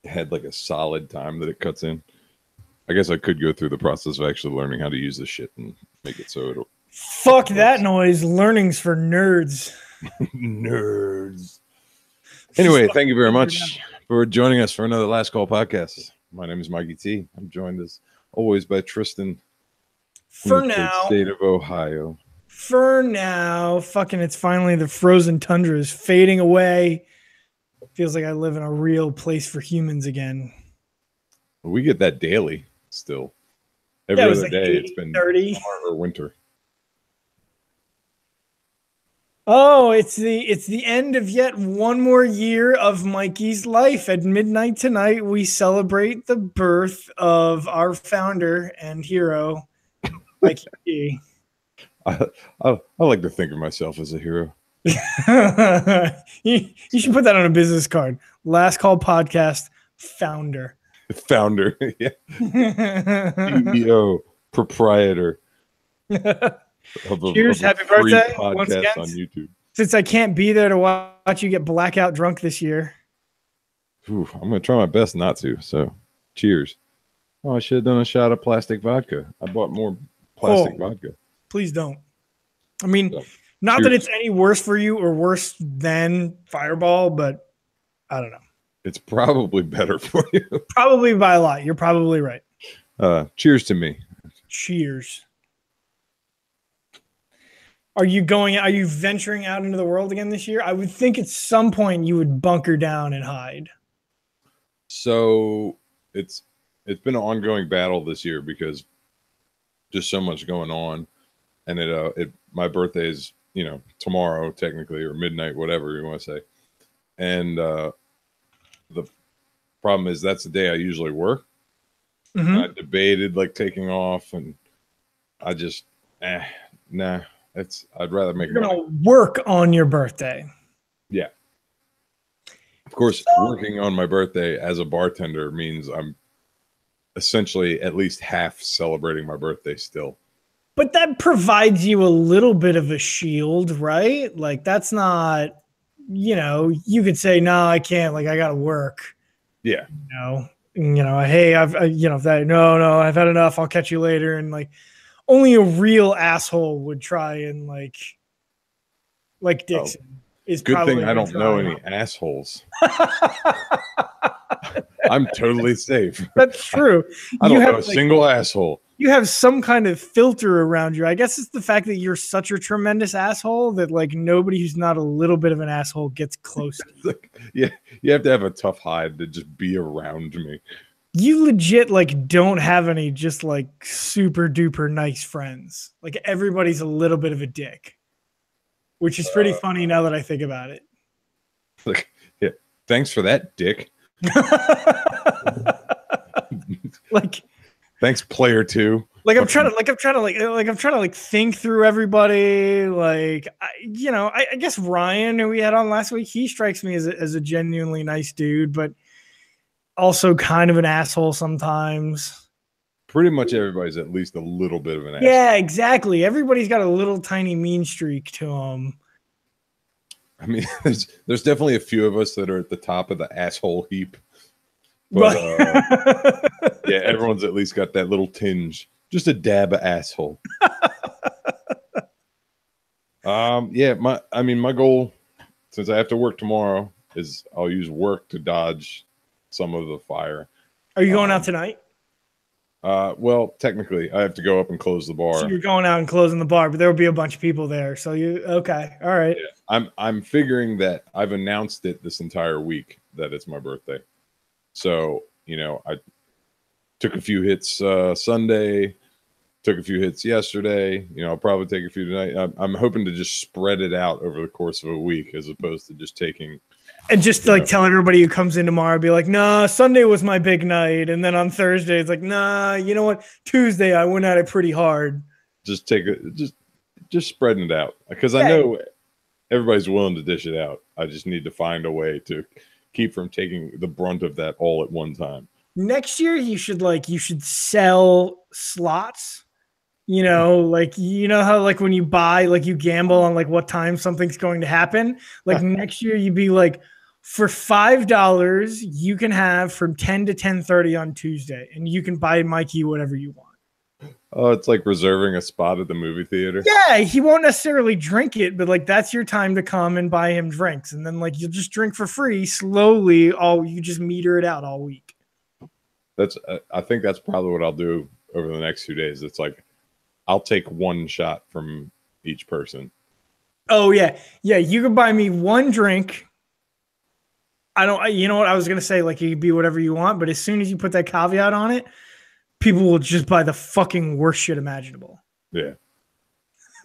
had like a solid time that it cuts in. I guess I could go through the process of actually learning how to use this shit and make it so it'll. Fuck that noise. Learning's for nerds. Nerds. Anyway, thank you very much for joining us for another Last Call podcast. My name is Mikey T. I'm joined as always by Tristan. For now, state of Ohio. For now, fucking, it's finally the frozen tundra is fading away. Feels like I live in a real place for humans again. We get that daily still. Every other day, it's been 30 summer or winter. Oh, it's the end of yet one more year of Mikey's life. At midnight tonight, we celebrate the birth of our founder and hero, Mikey. I like to think of myself as a hero. You should put that on a business card. Last Call Podcast founder. Founder, yeah. CEO, proprietor. Cheers, happy birthday once again on YouTube. Since I can't be there to watch you get blackout drunk this year. Ooh, I'm going to try my best not to. So, cheers. Oh, I should have done a shot of plastic vodka. I bought more plastic vodka. Please don't. I mean, not that it's any worse for you or worse than Fireball, but I don't know. It's probably better for you. Probably by a lot. You're probably right. Cheers to me. Cheers. Are you venturing out into the world again this year? I would think at some point you would bunker down and hide. So it's been an ongoing battle this year because just so much going on, and my birthday is tomorrow technically, or midnight, whatever you want to say, and the problem is that's the day I usually work. Mm-hmm. I debated like taking off, and I just nah. I'd rather make. You're gonna work on your birthday. Yeah. Of course, working on my birthday as a bartender means I'm essentially at least half celebrating my birthday still. But that provides you a little bit of a shield, right? Like that's not, you could say, no, I can't. Like I gotta work. Yeah. Hey, I've I've had enough. I'll catch you later, and like. Only a real asshole would try and like Dixon is good probably thing I don't know any assholes. I'm totally safe. That's true. I don't know a single asshole. You have some kind of filter around you. I guess it's the fact that you're such a tremendous asshole that like nobody who's not a little bit of an asshole gets close to you. Yeah, you have to have a tough hide to just be around me. You legit like don't have any just like super duper nice friends. Like everybody's a little bit of a dick, which is pretty funny now that I think about it. Like, yeah, thanks for that, dick. Like, thanks, player two. Like I'm trying to think through everybody. Like, I guess Ryan, who we had on last week, he strikes me as a genuinely nice dude, but. Also kind of an asshole sometimes. Pretty much everybody's at least a little bit of an asshole. Yeah, exactly. Everybody's got a little tiny mean streak to them. I mean, there's definitely a few of us that are at the top of the asshole heap. But yeah, everyone's at least got that little tinge. Just a dab of asshole. My goal, since I have to work tomorrow, is I'll use work to dodge some of the fire. Are you going out tonight? Well, technically, I have to go up and close the bar. So you're going out and closing the bar, but there will be a bunch of people there. So okay, all right. Yeah, I'm figuring that I've announced it this entire week that it's my birthday. So I took a few hits Sunday, took a few hits yesterday. I'll probably take a few tonight. I'm hoping to just spread it out over the course of a week, as opposed to just taking. And just to tell everybody who comes in tomorrow, be like, nah, Sunday was my big night. And then on Thursday, it's like, nah, you know what? Tuesday, I went at it pretty hard. Just just spreading it out. Because I know everybody's willing to dish it out. I just need to find a way to keep from taking the brunt of that all at one time. Next year, you should sell slots. How when you buy, you gamble on what time something's going to happen. Next year, you'd be like, For $5, you can have from 10 to 10:30 on Tuesday, and you can buy Mikey whatever you want. Oh, it's like reserving a spot at the movie theater. Yeah, he won't necessarily drink it, but like that's your time to come and buy him drinks, and then like you'll just drink for free slowly. You just meter it out all week. I think that's probably what I'll do over the next 2 days. It's like I'll take one shot from each person. Oh yeah, yeah. You can buy me one drink. You know what I was gonna say? Like you can be whatever you want, but as soon as you put that caveat on it, people will just buy the fucking worst shit imaginable. Yeah.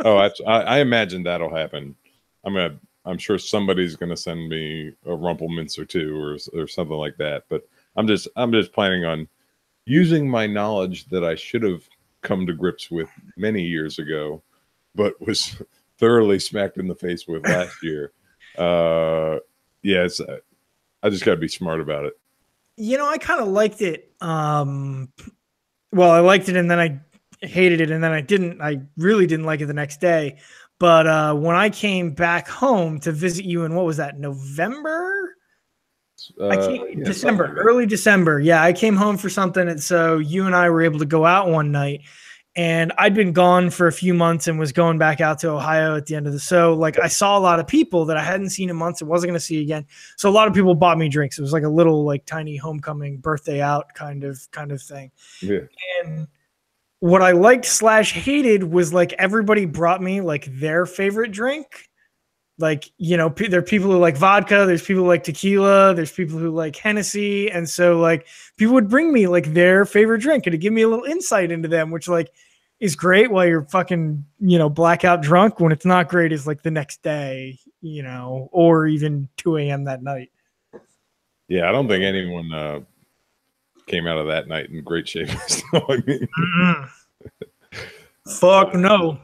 Oh, I imagine that'll happen. I'm sure somebody's gonna send me a Rumplemints or two or something like that. But I'm just planning on using my knowledge that I should have come to grips with many years ago, but was thoroughly smacked in the face with last year. Yeah, I just got to be smart about it. You know, I kind of liked it. Well, I liked it and then I hated it and then I didn't. I really didn't like it the next day. But when I came back home to visit you in, what was that, November? December, early December. Yeah, I came home for something. And so you and I were able to go out one night. And I'd been gone for a few months and was going back out to Ohio at the end of the show. Like I saw a lot of people that I hadn't seen in months and wasn't going to see again. So a lot of people bought me drinks. It was like a little like tiny homecoming birthday out kind of thing. Yeah. And what I liked / hated was like everybody brought me like their favorite drink. Like, you know, there are people who like vodka, there's people who like tequila, there's people who like Hennessy. And so like people would bring me like their favorite drink and to give me a little insight into them, which like is great while you're fucking, you know, blackout drunk. When it's not great is like the next day, you know, or even 2 a.m. that night. Yeah, I don't think anyone came out of that night in great shape. I mean, fuck no.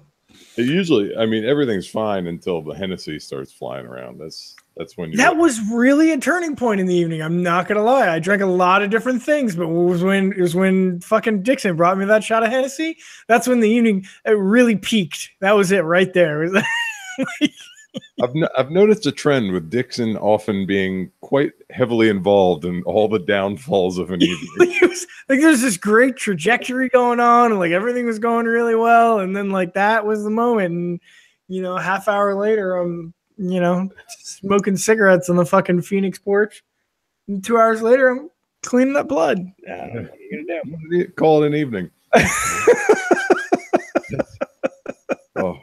Usually, I mean, everything's fine until the Hennessy starts flying around. That's when that was really a turning point in the evening. I'm not gonna lie. I drank a lot of different things, but it was when fucking Dixon brought me that shot of Hennessy. That's when the evening it really peaked. That was it right there. I've noticed a trend with Dixon often being quite heavily involved in all the downfalls of an evening. Like there's this great trajectory going on, and like everything was going really well, and then like that was the moment, and you know, half hour later, I'm you know smoking cigarettes on the fucking Phoenix porch, and 2 hours later, I'm cleaning up blood. I don't know what are you gonna do? Call it an evening. Oh.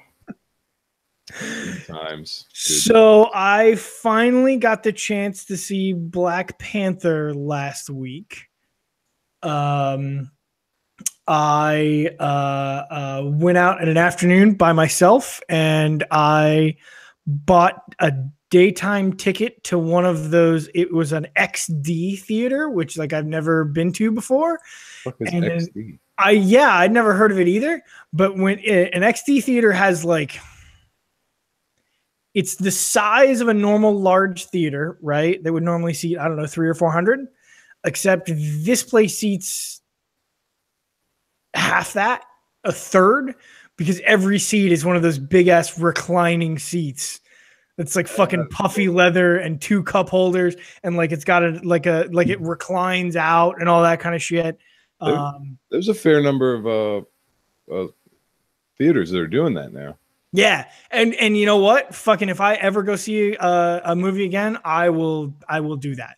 Times. So I finally got the chance to see Black Panther last week. I went out in an afternoon by myself and I bought a daytime ticket to one of those. It was an XD theater, which like I've never been to before. What is XD? I'd never heard of it either. But when an XD theater has like, it's the size of a normal large theater, right? They would normally seat, I don't know, 300 or 400, except this place seats half that, a third, because every seat is one of those big ass reclining seats. It's like fucking puffy leather and 2 cup holders. And like, it's got like it reclines out and all that kind of shit. There's a fair number of theaters that are doing that now. Yeah. And you know what? Fucking if I ever go see a movie again, I will do that.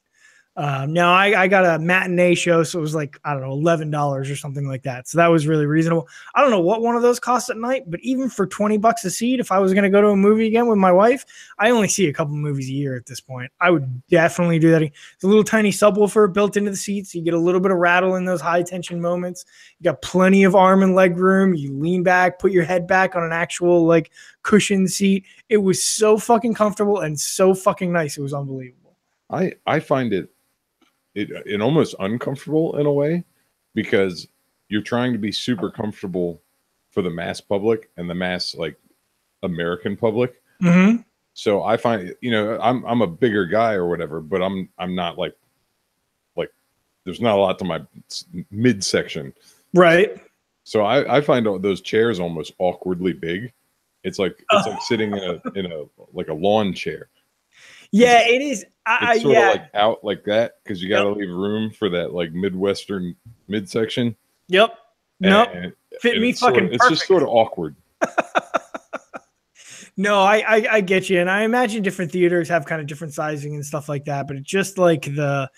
Now I got a matinee show, so it was like, I don't know, $11 or something like that. So that was really reasonable. I don't know what one of those costs at night, but even for $20 a seat, if I was going to go to a movie again with my wife, I only see a couple movies a year at this point. I would definitely do that. It's a little tiny subwoofer built into the seats. You get a little bit of rattle in those high tension moments. You got plenty of arm and leg room. You lean back, put your head back on an actual like cushion seat. It was so fucking comfortable and so fucking nice. It was unbelievable. I find it almost uncomfortable in a way because you're trying to be super comfortable for the mass public and the mass like American public. Mm-hmm. So I find, you know, I'm a bigger guy or whatever, but I'm not like there's not a lot to my midsection. Right. So I find those chairs almost awkwardly big. It's like sitting in a like a lawn chair. Yeah, it is. It's sort Yeah. of like out like that because you got to Yep. leave room for that like Midwestern midsection. Yep. Nope. And, Fit me fucking it's just sort perfect. of awkward. No, I get you, and I imagine different theaters have kind of different sizing and stuff like that. But it's just like the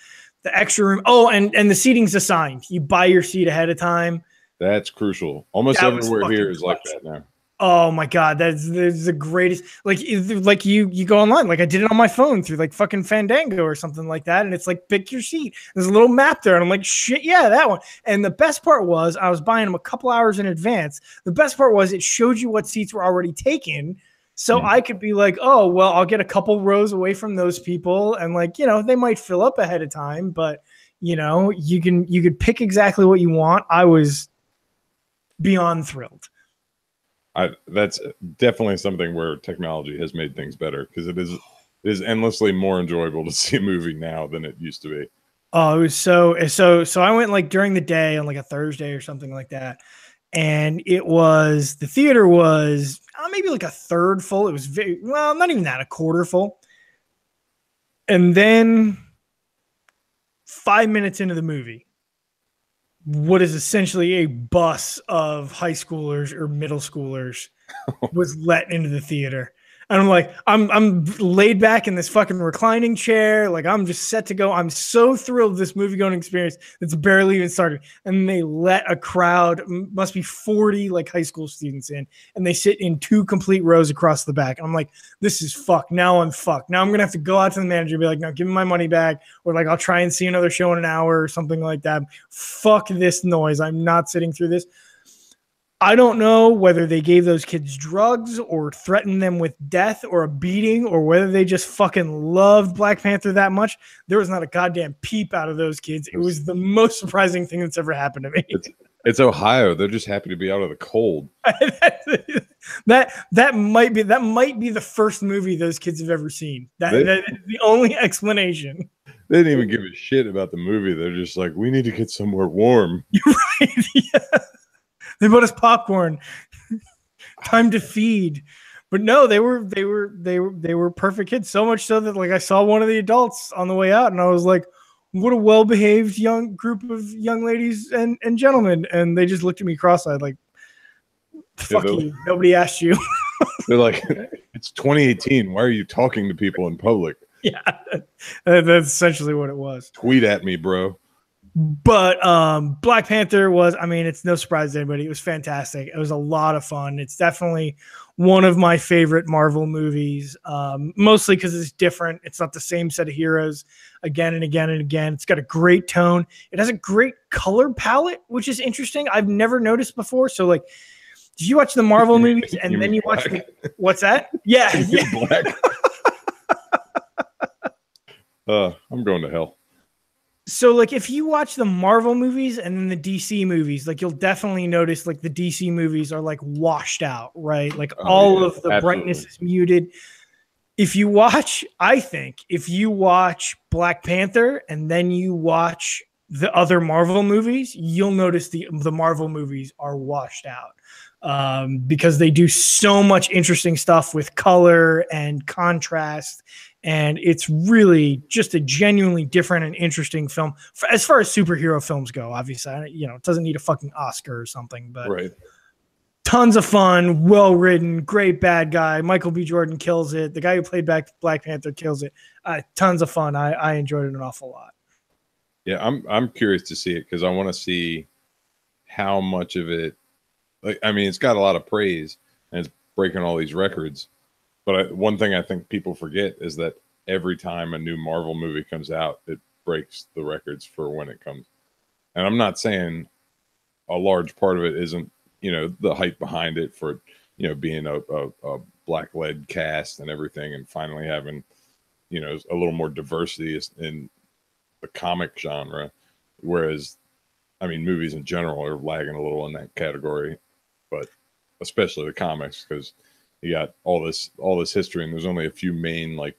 extra room. Oh, and the seating's assigned. You buy your seat ahead of time. That's crucial. Almost That was everywhere here fucking is like clutch. that now. Oh my god, that's the greatest. Like you go online, like I did it on my phone through like fucking Fandango or something like that, and it's like pick your seat. There's a little map there, and I'm like, shit, yeah, that one. And the best part was I was buying them a couple hours in advance. The best part was it showed you what seats were already taken, so I could be like, oh well, I'll get a couple rows away from those people, and like they might fill up ahead of time, but you could pick exactly what you want. I was beyond thrilled. That's definitely something where technology has made things better because it is endlessly more enjoyable to see a movie now than it used to be. Oh, it was so I went like during the day on like a Thursday or something like that. And the theater was maybe like a third full. It was not even that, a quarter full. And then 5 minutes into the movie, what is essentially a bus of high schoolers or middle schoolers was let into the theater. And I'm like, I'm laid back in this fucking reclining chair. Like I'm just set to go. I'm so thrilled with this movie going experience that's barely even started. And they let a crowd, must be 40 like high school students in, and they sit in 2 complete rows across the back. And I'm like, this is fucked. Now I'm fucked. Now I'm going to have to go out to the manager and be like, no, give me my money back. Or like, I'll try and see another show in an hour or something like that. Fuck this noise. I'm not sitting through this. I don't know whether they gave those kids drugs or threatened them with death or a beating or whether they just fucking loved Black Panther that much. There was not a goddamn peep out of those kids. It was the most surprising thing that's ever happened to me. It's Ohio. They're just happy to be out of the cold. that might be the first movie those kids have ever seen. That is the only explanation. They didn't even give a shit about the movie. They're just like, we need to get somewhere warm. You're right. Yeah. They bought us popcorn. Time to feed. But no, they were perfect kids. So much so that like I saw one of the adults on the way out, and I was like, "What a well-behaved young group of young ladies and gentlemen." And they just looked at me cross-eyed, like, "Fuck you! Nobody asked you." They're like, "It's 2018. Why are you talking to people in public?" Yeah, that's essentially what it was. Tweet at me, bro. But Black Panther was, it's no surprise to anybody. It was fantastic. It was a lot of fun. It's definitely one of my favorite Marvel movies, mostly because it's different. It's not the same set of heroes again and again and again. It's got a great tone. It has a great color palette, which is interesting. I've never noticed before. So, like, did you watch the Marvel movies and then you watch what's that? Yeah. Black. I'm going to hell. So, like, if you watch the Marvel movies and then the DC movies, like, you'll definitely notice, like, the DC movies are, like, washed out, right? Like, all of the brightness is muted. If you watch Black Panther and then you watch the other Marvel movies, you'll notice the Marvel movies are washed out because they do so much interesting stuff with color and contrast. And it's really just a genuinely different and interesting film as far as superhero films go. Obviously, it doesn't need a fucking Oscar or something, but right. Tons of fun, well written, great bad guy. Michael B. Jordan kills it. The guy who played Black Panther kills it. Tons of fun. I enjoyed it an awful lot. Yeah, I'm curious to see it because I want to see how much of it. Like, it's got a lot of praise and it's breaking all these records. But one thing I think people forget is that every time a new Marvel movie comes out, it breaks the records for when it comes. And I'm not saying a large part of it isn't, the hype behind it for, being a black-led cast and everything and finally having, a little more diversity in the comic genre. Whereas, movies in general are lagging a little in that category, but especially the comics because you got all this history and there's only a few main like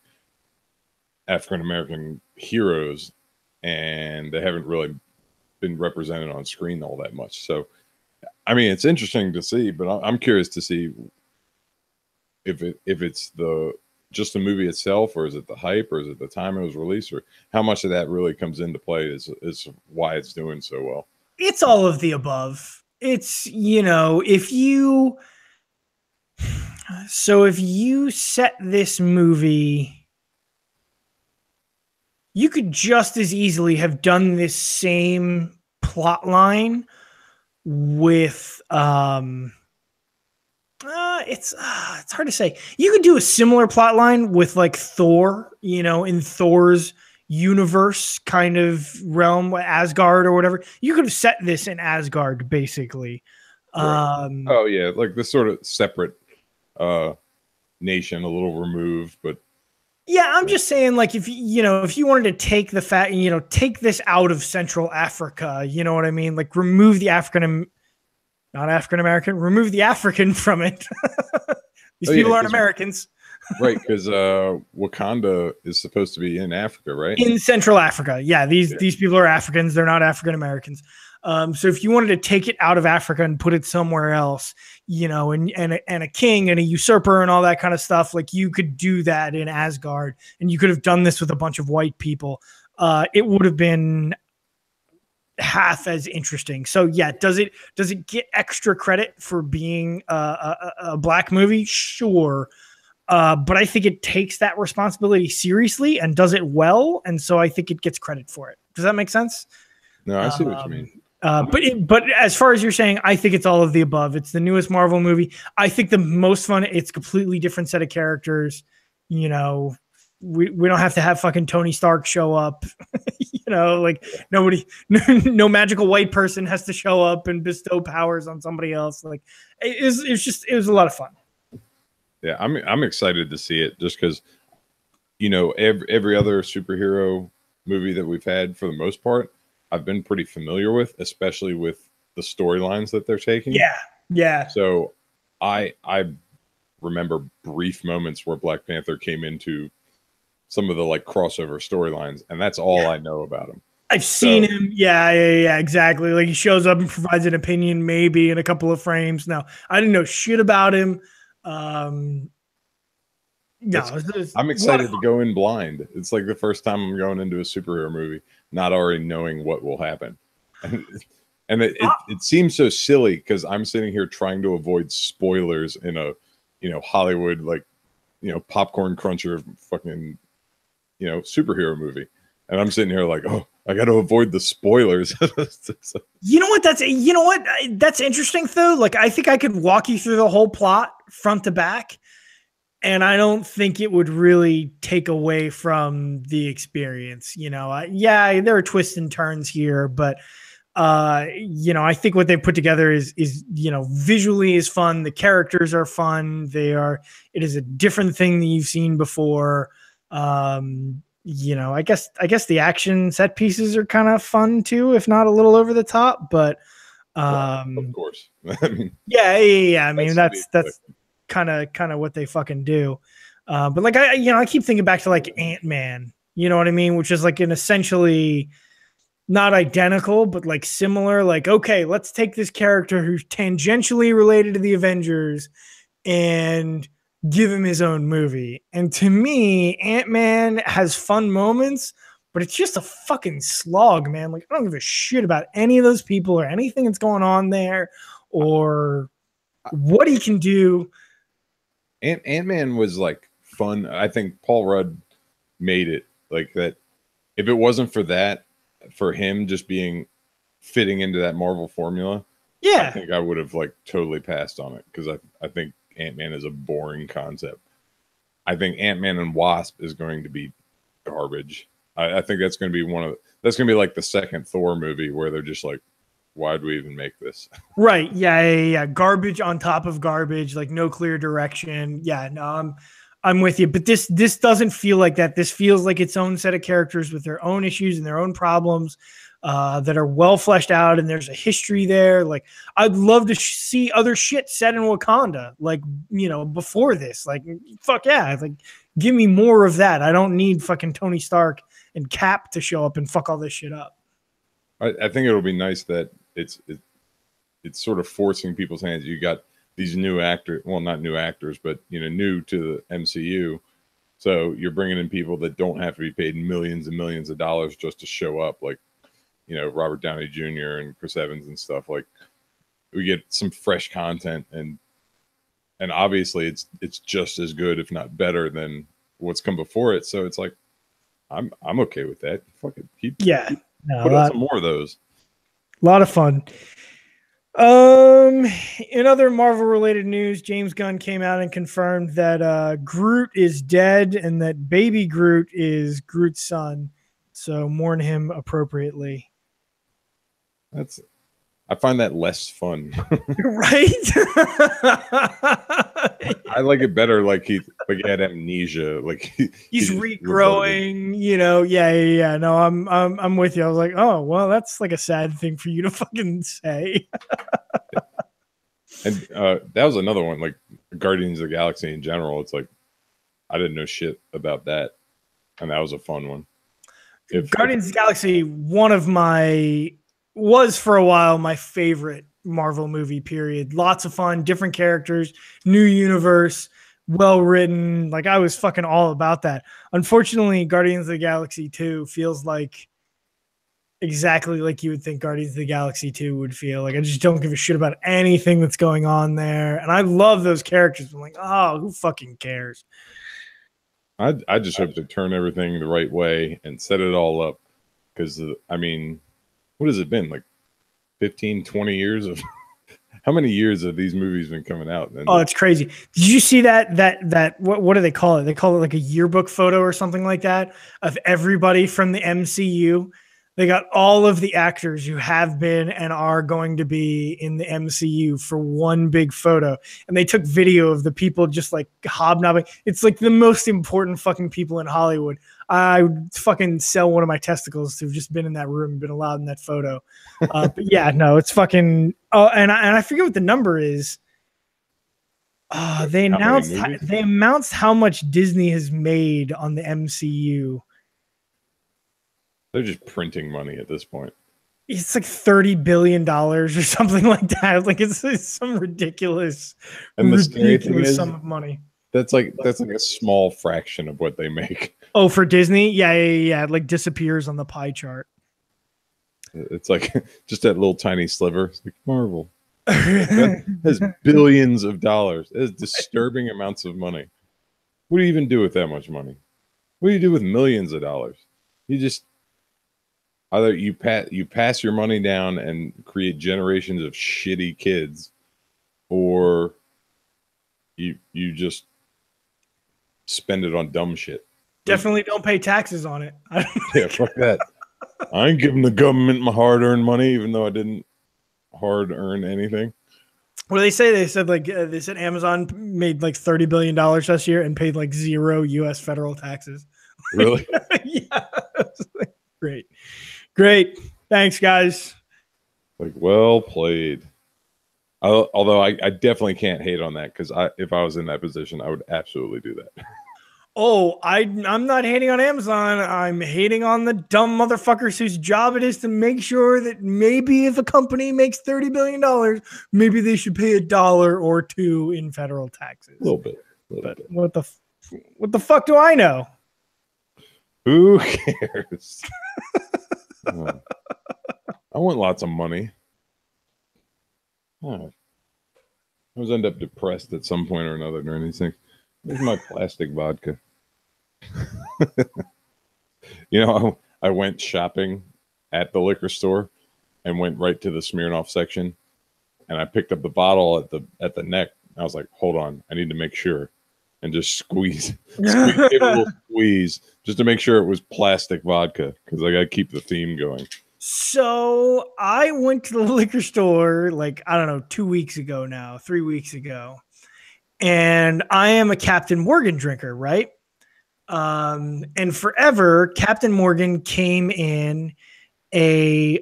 African American heroes and they haven't really been represented on screen all that much. So it's interesting to see, but I'm curious to see if it's the just the movie itself, or is it the hype, or is it the time it was released, or how much of that really comes into play is why it's doing so well? It's all of the above. It's, you know, if you set this movie, you could just as easily have done this same plot line with it's hard to say. You could do a similar plot line with like Thor, you know, in Thor's universe kind of realm, Asgard or whatever. You could have set this in Asgard, basically. Right. Oh yeah, like this sort of separate nation, a little removed, but yeah, I'm just saying, like, if you wanted to take the fact, you know, take this out of Central Africa, you know what I mean? Like, remove the not African American, remove the African from it. These people aren't Americans. Right, because Wakanda is supposed to be in Africa, right? In Central Africa. Yeah, these people are Africans. They're not African Americans. So if you wanted to take it out of Africa and put it somewhere else, you know, and a king and a usurper and all that kind of stuff, like you could do that in Asgard, and you could have done this with a bunch of white people. It would have been half as interesting. So yeah, does it get extra credit for being a black movie? Sure. But I think it takes that responsibility seriously and does it well, and so I think it gets credit for it. Does that make sense? No, I see what you mean. But as far as you're saying, I think it's all of the above. It's the newest Marvel movie. I think the most fun. It's completely different set of characters. You know, we don't have to have fucking Tony Stark show up. You know, like no magical white person has to show up and bestow powers on somebody else. Like it was a lot of fun. Yeah, I'm excited to see it just because, you know, every other superhero movie that we've had, for the most part, I've been pretty familiar with, especially with the storylines that they're taking. Yeah. So I remember brief moments where Black Panther came into some of the like crossover storylines, and that's all I know about him. I've seen him. Yeah, exactly. Like he shows up and provides an opinion, maybe in a couple of frames. Now, I didn't know shit about him. I'm excited to go in blind. It's like the first time I'm going into a superhero movie, not already knowing what will happen. And it seems so silly because I'm sitting here trying to avoid spoilers in a, you know, Hollywood, like, you know, popcorn cruncher fucking, you know, superhero movie. And I'm sitting here like, oh, I got to avoid the spoilers. You know what? That's interesting though. Like, I think I could walk you through the whole plot front to back, and I don't think it would really take away from the experience. You know, there are twists and turns here, but you know, I think what they put together is, you know, visually is fun. The characters are fun. It is a different thing that you've seen before. You know, I guess the action set pieces are kind of fun too, if not a little over the top, but of course. I mean, yeah. I mean, that's kind of what they fucking do. But like, I keep thinking back to like Ant-Man, you know what I mean? Which is like an essentially not identical, but like similar, like, okay, let's take this character who's tangentially related to the Avengers and give him his own movie. And to me, Ant-Man has fun moments, but it's just a fucking slog, man. Like, I don't give a shit about any of those people or anything that's going on there or what he can do. Ant-Man was like fun. I think Paul Rudd made it like that. If it wasn't for that, for him just fitting into that Marvel formula, I think I would have like totally passed on it because I think Ant-Man is a boring concept. I think Ant-Man and Wasp is going to be garbage. I think that's going to be that's going to be like the second Thor movie where they're just like, why'd we even make this? Right. Yeah. Garbage on top of garbage, like no clear direction. Yeah, no, I'm with you. But this doesn't feel like that. This feels like its own set of characters with their own issues and their own problems that are well fleshed out. And there's a history there. Like, I'd love to see other shit set in Wakanda, like, you know, before this. Like, fuck yeah. Like, give me more of that. I don't need fucking Tony Stark and Cap to show up and fuck all this shit up. I think it'll be nice that it's it's sort of forcing people's hands. You got these new actors, well, not new actors, but, you know, new to the MCU, So you're bringing in people that don't have to be paid millions and millions of dollars just to show up, like, Robert Downey Jr. and Chris Evans and stuff. Like, we get some fresh content, and obviously it's just as good, if not better, than what's come before it. So it's like, I'm okay with that. Fuck it. Put out some more of those. A lot of fun. In other Marvel related news, James Gunn came out and confirmed that Groot is dead and that baby Groot is Groot's son. So mourn him appropriately. I find that less fun. Right? I like it better. Like he had amnesia. Like he's regrowing. Yeah. No, I'm with you. I was like, oh well, that's like a sad thing for you to fucking say. And that was another one. Like Guardians of the Galaxy in general. It's like I didn't know shit about that, and that was a fun one. Guardians of the Galaxy, was for a while my favorite Marvel movie, period. Lots of fun, different characters, new universe, well written. Like I was fucking all about that. Unfortunately, Guardians of the Galaxy 2 feels like exactly like you would think Guardians of the Galaxy 2 would feel. Like I just don't give a shit about anything that's going on there. And I love those characters. I'm like, oh, who fucking cares? I just hope to turn everything the right way and set it all up. Because, I mean, what has it been? Like 15, 20 years of how many years have these movies been coming out? Oh, it's crazy. Did you see that what do they call it? They call it like a yearbook photo or something like that of everybody from the MCU. They got all of the actors who have been and are going to be in the MCU for one big photo. And they took video of the people just like hobnobbing. It's like the most important fucking people in Hollywood. I would fucking sell one of my testicles to have just been in that room and been allowed in that photo. But yeah, no, it's fucking. Oh, and I forget what the number is. They announced how much Disney has made on the MCU. They're just printing money at this point. It's like $30 billion or something like that. Like it's some ridiculous sum of money. That's like a small fraction of what they make. Oh, for Disney? Yeah. It like disappears on the pie chart. It's like just that little tiny sliver. It's like Marvel. That has billions of dollars. It has disturbing amounts of money. What do you even do with that much money? What do you do with millions of dollars? You just either you pass your money down and create generations of shitty kids, or you just spend it on dumb shit. Definitely don't pay taxes on it. Yeah, fuck that. I ain't giving the government my hard-earned money, even though I didn't hard-earn anything. What do they say? They said Amazon made like $30 billion this year and paid like 0 U.S. federal taxes. Really? Yeah. Great. Thanks, guys. Like, well played. Although I definitely can't hate on that, because if I was in that position, I would absolutely do that. Oh, I'm not hating on Amazon. I'm hating on the dumb motherfuckers whose job it is to make sure that maybe if a company makes $30 billion, maybe they should pay $1 or $2 in federal taxes. A little bit. What the fuck do I know? Who cares? I want lots of money. I always end up depressed at some point or another during these things. Where's my plastic vodka? I went shopping at the liquor store and went right to the Smirnoff section, and I picked up the bottle at the neck. I was like, hold on, I need to make sure, and just give it a little squeeze just to make sure it was plastic vodka, because I got to keep the theme going. So I went to the liquor store, like, I don't know, 3 weeks ago. And I am a Captain Morgan drinker, right? And forever, Captain Morgan came in a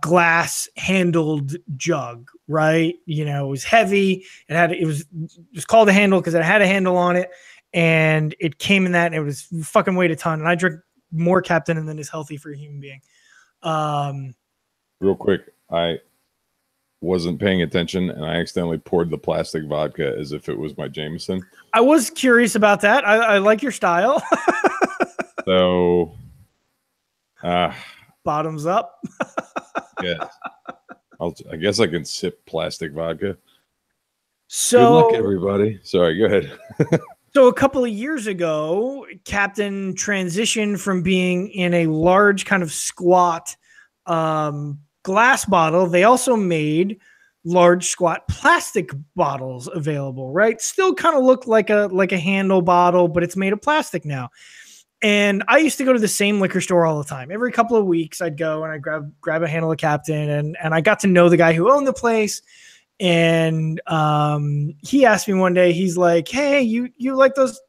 glass handled jug, right? It was heavy. It was called a handle because it had a handle on it, and it came in that, and it was fucking weighed a ton. And I drink more Captain than is healthy for a human being. Real quick, I wasn't paying attention and I accidentally poured the plastic vodka as if it was my Jameson. I was curious about that. I like your style. So, bottoms up. yeah, I guess I can sip plastic vodka. So, good luck, everybody. Sorry, go ahead. So a couple of years ago, Captain transitioned from being in a large kind of squat glass bottle. They also made large squat plastic bottles available, right? Still kind of look like a handle bottle, but it's made of plastic now. And I used to go to the same liquor store all the time. Every couple of weeks, I'd go and I'd grab a handle of Captain, and I got to know the guy who owned the place. And he asked me one day, he's like, "Hey, you like those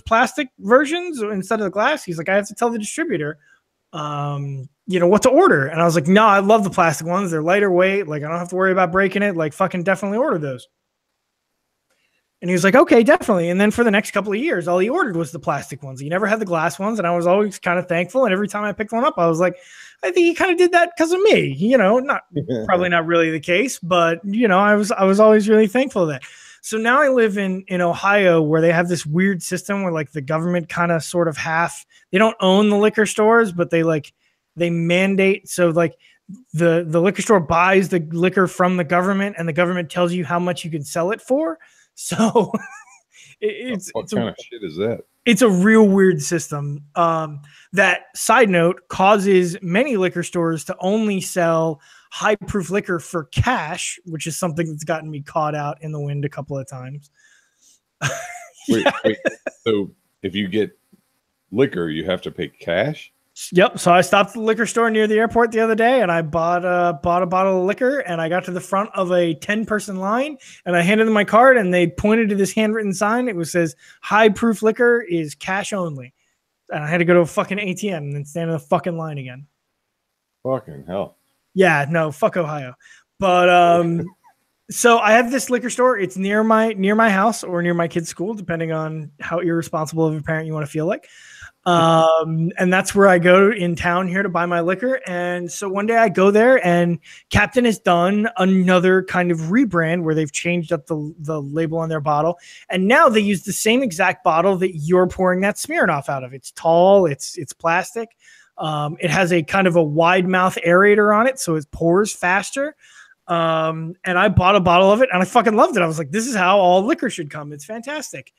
plastic versions instead of the glass?" He's like, "I have to tell the distributor, what to order." And I was like, "No, I love the plastic ones. They're lighter weight. Like, I don't have to worry about breaking it. Like, fucking definitely order those." And he was like, "Okay, definitely." And then for the next couple of years, all he ordered was the plastic ones. He never had the glass ones. And I was always kind of thankful. And every time I picked one up, I was like, I think he kind of did that because of me, probably not really the case, but I was always really thankful of that. So now I live in Ohio, where they have this weird system where like the government kind of sort of they don't own the liquor stores, but they mandate. So like the liquor store buys the liquor from the government, and the government tells you how much you can sell it for. So what kind of shit is that? It's a real weird system. That, side note, causes many liquor stores to only sell high proof liquor for cash, which is something that's gotten me caught out in the wind a couple of times. Wait. So if you get liquor, you have to pay cash? Yep. So I stopped at the liquor store near the airport the other day, and I bought a bottle of liquor, and I got to the front of a 10-person line, and I handed them my card, and they pointed to this handwritten sign. It says high proof liquor is cash only. And I had to go to a fucking ATM and then stand in the fucking line again. Fucking hell. Yeah, no, fuck Ohio. But so I have this liquor store. It's near my house or near my kid's school, depending on how irresponsible of a parent you want to feel like. And that's where I go in town here to buy my liquor. And so one day I go there, and Captain has done another kind of rebrand where they've changed up the label on their bottle. And now they use the same exact bottle that you're pouring that Smirnoff out of. It's tall, it's plastic. It has a kind of a wide mouth aerator on it, so it pours faster. And I bought a bottle of it, and I fucking loved it. I was like, this is how all liquor should come. It's fantastic.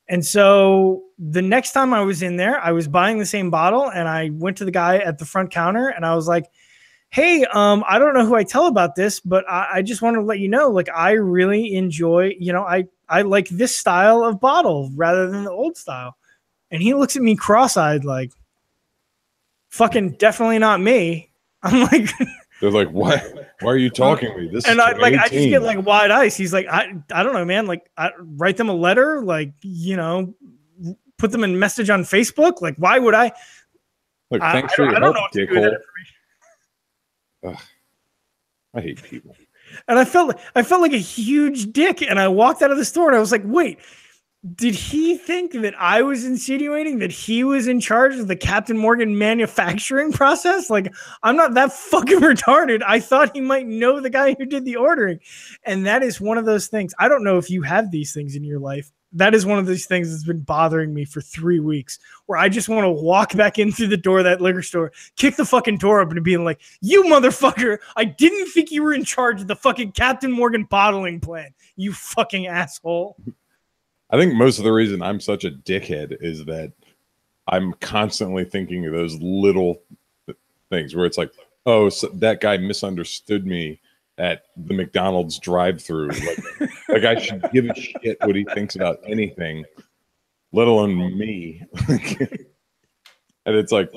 And so the next time I was in there, I was buying the same bottle, and I went to the guy at the front counter, and I was like, "Hey, I don't know who I tell about this, but I just wanted to let you know, like, I really enjoy, I like this style of bottle rather than the old style." And he looks at me cross-eyed like, "Fucking definitely not me." I'm like, they're like, "Why are you talking to me?" This and is I just get like wide eyes. He's like, I don't know, man. Like, I write them a letter, like, put them in message on Facebook. Like, why would I? Look, thanks for your help, dickhole. I hate people. And I felt like a huge dick. And I walked out of the store, and I was like, wait, did he think that I was insinuating that he was in charge of the Captain Morgan manufacturing process? Like, I'm not that fucking retarded. I thought he might know the guy who did the ordering. And that is one of those things. I don't know if you have these things in your life. That is one of these things that's been bothering me for 3 weeks, where I just want to walk back in through the door of that liquor store, kick the fucking door open, and being like, "You motherfucker, I didn't think you were in charge of the fucking Captain Morgan bottling plan, you fucking asshole." I think most of the reason I'm such a dickhead is that I'm constantly thinking of those little things where it's like, oh, so that guy misunderstood me at the McDonald's drive-through. Like I should give a shit what he thinks about anything, let alone me. And it's like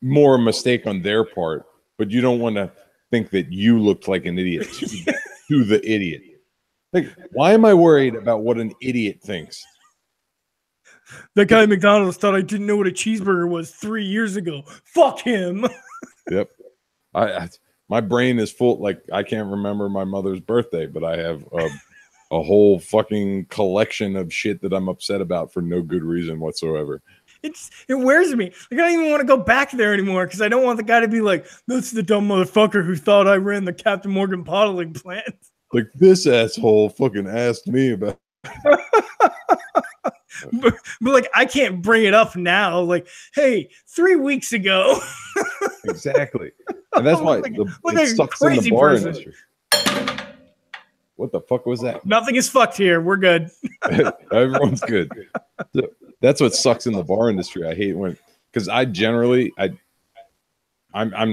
more a mistake on their part, but you don't want to think that you looked like an idiot to the idiot. Like, why am I worried about what an idiot thinks? That guy at McDonald's thought I didn't know what a cheeseburger was 3 years ago. Fuck him. Yep. My brain is full. Like, I can't remember my mother's birthday, but I have a whole fucking collection of shit that I'm upset about for no good reason whatsoever. It wears me. Like, I don't even want to go back there anymore because I don't want the guy to be like, that's the dumb motherfucker who thought I ran the Captain Morgan bottling plant. Like, this asshole fucking asked me about. but like, I can't bring it up now. Like, hey, 3 weeks ago. Exactly. And that's why it sucks in the bar industry. What the fuck was that? Nothing is fucked here. We're good. Everyone's good. So that's what sucks in the bar industry. I hate when, because I'm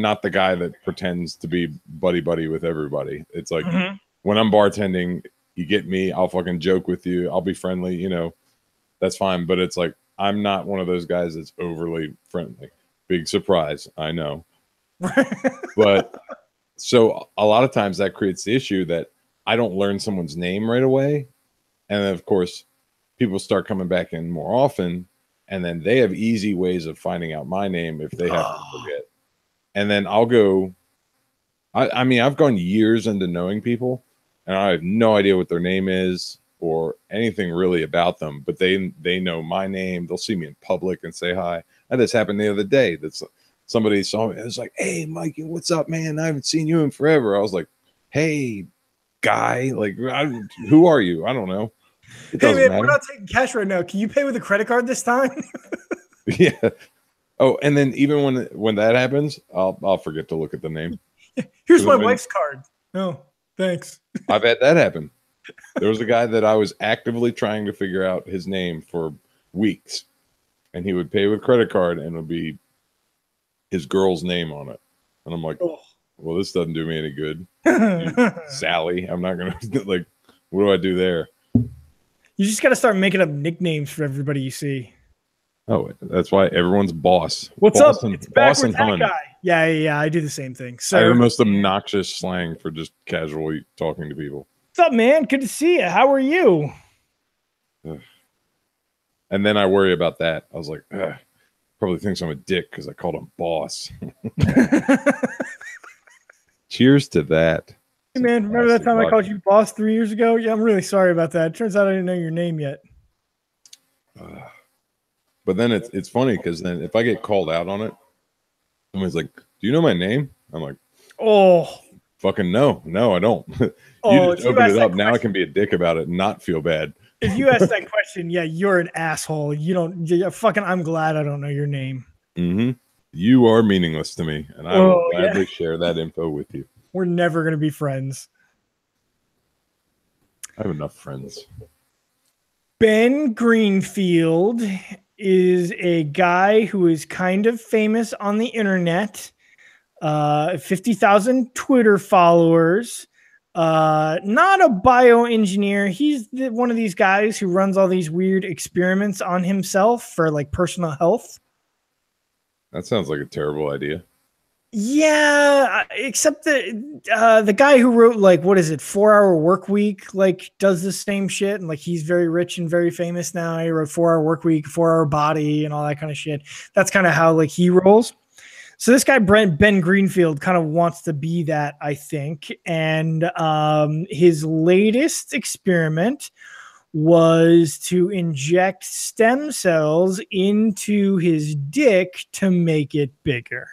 not the guy that pretends to be buddy with everybody. It's like when I'm bartending, you get me, I'll fucking joke with you, I'll be friendly, you know, that's fine. But it's like I'm not one of those guys that's overly friendly. Big surprise, I know. But so a lot of times that creates the issue that I don't learn someone's name right away. And then, of course, people start coming back in more often. And then they have easy ways of finding out my name if they have to forget. And then I'll go. I mean, I've gone years into knowing people, and I have no idea what their name is or anything really about them. But they know my name. They'll see me in public and say hi. And this happened the other day. That's somebody saw me. It was like, "Hey, Mikey, what's up, man? I haven't seen you in forever." I was like, "Hey, guy, like, who are you? I don't know." Hey, man, we're not taking cash right now. Can you pay with a credit card this time? Yeah. Oh, and then even when that happens, I'll forget to look at the name. Here's my wife's card. No, thanks. I've had that happen. There was a guy that I was actively trying to figure out his name for weeks, and he would pay with credit card, and it would be his girl's name on it. And I'm like, well, this doesn't do me any good. Sally, I'm not gonna like. What do I do there? You just got to start making up nicknames for everybody you see. Oh, that's why everyone's boss. What's boss up? It's backwards and that guy. Yeah. I do the same thing. So I have the most obnoxious slang for just casually talking to people. What's up, man? Good to see you. How are you? And then I worry about that. I was like, probably thinks I'm a dick because I called him boss. Cheers to that. Hey, man, remember that time I called you boss 3 years ago? Yeah, I'm really sorry about that. Turns out I didn't know your name yet. But then it's funny because then if I get called out on it, somebody's like, "Do you know my name?" I'm like, "Oh, fucking no, I don't." You just open it up. Now I can be a dick about it and not feel bad. If you ask that question, yeah, you're an asshole. You don't. Fucking, I'm glad I don't know your name. Mm-hmm. You are meaningless to me, and I will gladly share that info with you. We're never gonna be friends. I have enough friends. Ben Greenfield is a guy who is kind of famous on the internet. 50,000 Twitter followers. Not a bioengineer. He's one of these guys who runs all these weird experiments on himself for like personal health. That sounds like a terrible idea. Yeah, except that the guy who wrote, like, what is it, 4 Hour Work Week, like, does the same shit, and like he's very rich and very famous now. He wrote 4 Hour Work Week, 4 Hour Body, and all that kind of shit. That's kind of how like he rolls. So this guy Ben Greenfield kind of wants to be that, I think. And his latest experiment was to inject stem cells into his dick to make it bigger.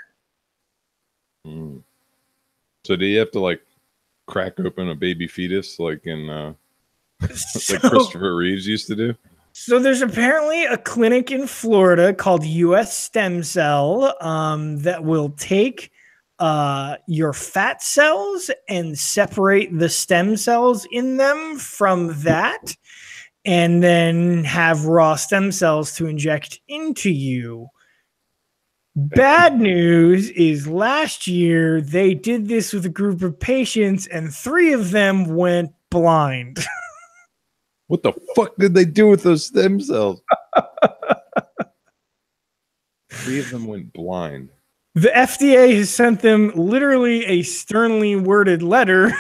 So do you have to like crack open a baby fetus like in like Christopher Reeves used to do? So there's apparently a clinic in Florida called US Stem Cell that will take your fat cells and separate the stem cells in them from that, and then have raw stem cells to inject into you. Bad news is last year they did this with a group of patients and 3 of them went blind. What the fuck did they do with those stem cells? 3 of them went blind. The FDA has sent them literally a sternly worded letter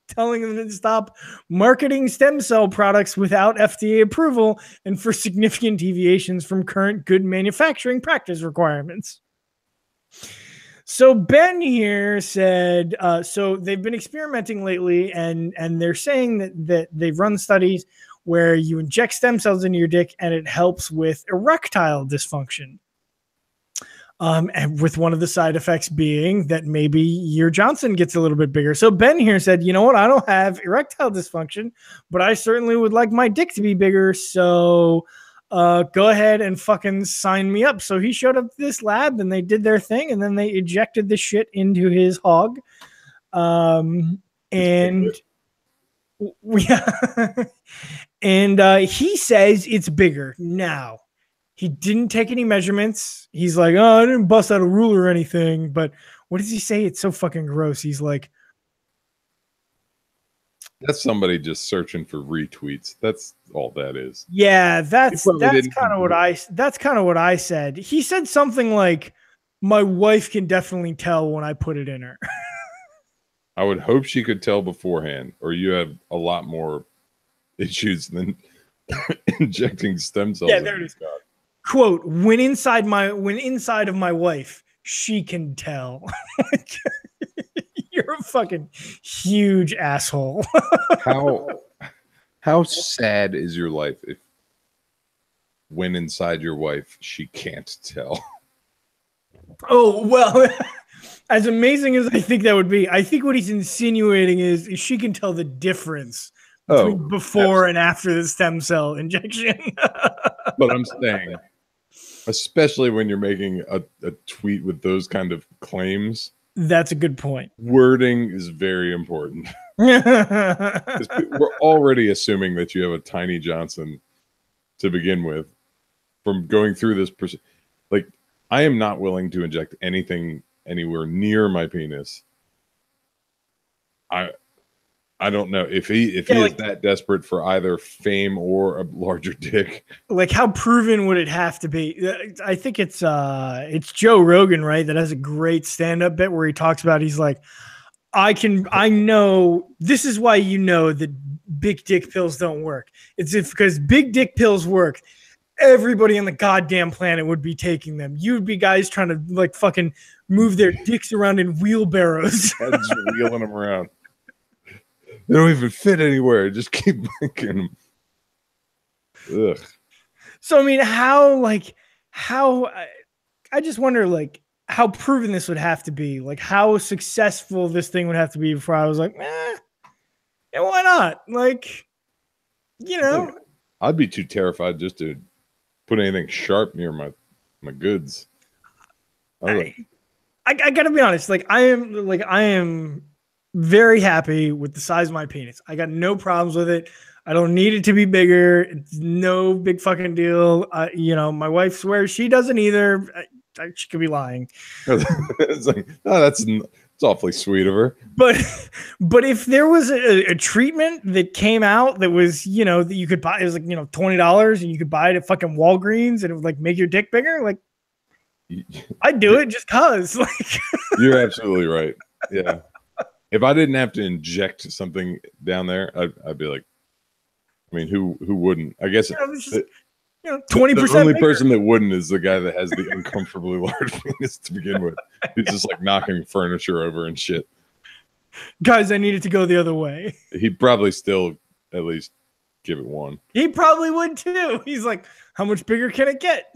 telling them to stop marketing stem cell products without FDA approval and for significant deviations from current good manufacturing practice requirements. So Ben here said, so they've been experimenting lately, and they're saying that they've run studies where you inject stem cells into your dick and it helps with erectile dysfunction. And with one of the side effects being that maybe your Johnson gets a little bit bigger. So Ben here said, you know what? I don't have erectile dysfunction, but I certainly would like my dick to be bigger. So go ahead and fucking sign me up. So he showed up to this lab and they did their thing and then they ejected the shit into his hog. And he says it's bigger now. He didn't take any measurements. He's like, oh, I didn't bust out a ruler or anything. But what does he say? It's so fucking gross. He's like, that's somebody just searching for retweets. That's all that is. Yeah, that's kind of what I said. He said something like, my wife can definitely tell when I put it in her. I would hope she could tell beforehand, or you have a lot more issues than injecting stem cells. Yeah, there it is. God. Quote, when inside of my wife, she can tell. You're a fucking huge asshole. How sad is your life if when inside your wife, she can't tell? Oh, well, as amazing as I think that would be, I think what he's insinuating is she can tell the difference between before and after the stem cell injection. But I'm saying, especially when you're making a tweet with those kind of claims. That's a good point. Wording is very important. We're already assuming that you have a tiny Johnson to begin with from going through this. Like, I am not willing to inject anything anywhere near my penis. I don't know if he is that desperate for either fame or a larger dick. Like, how proven would it have to be? I think it's Joe Rogan, right? That has a great stand-up bit where he talks about, he's like, I know this is why you know that big dick pills don't work. It's because big dick pills work. Everybody on the goddamn planet would be taking them. You'd be guys trying to like fucking move their dicks around in wheelbarrows. Just wheeling them around. They don't even fit anywhere. Just keep making them. Ugh. So I mean, I just wonder like how proven this would have to be, like how successful this thing would have to be before I was like, yeah, why not? Like, you know, I'd be too terrified just to put anything sharp near my goods. I gotta be honest. Like I am very happy with the size of my penis. I got no problems with it. I don't need it to be bigger. It's no big fucking deal. You know, my wife swears she doesn't either. She could be lying. It's like, oh, it's awfully sweet of her. But if there was a treatment that came out that was, you know, that you could buy, it was like, you know, $20 and you could buy it at fucking Walgreens and it would like make your dick bigger, like I'd do it just cause. Like you're absolutely right. Yeah. If I didn't have to inject something down there, I'd be like, I mean, who wouldn't? I guess 20%. The only person that wouldn't is the guy that has the uncomfortably large penis to begin with. He's just like knocking furniture over and shit. Guys, I needed to go the other way. He'd probably still at least give it one. He probably would too. He's like, how much bigger can it get?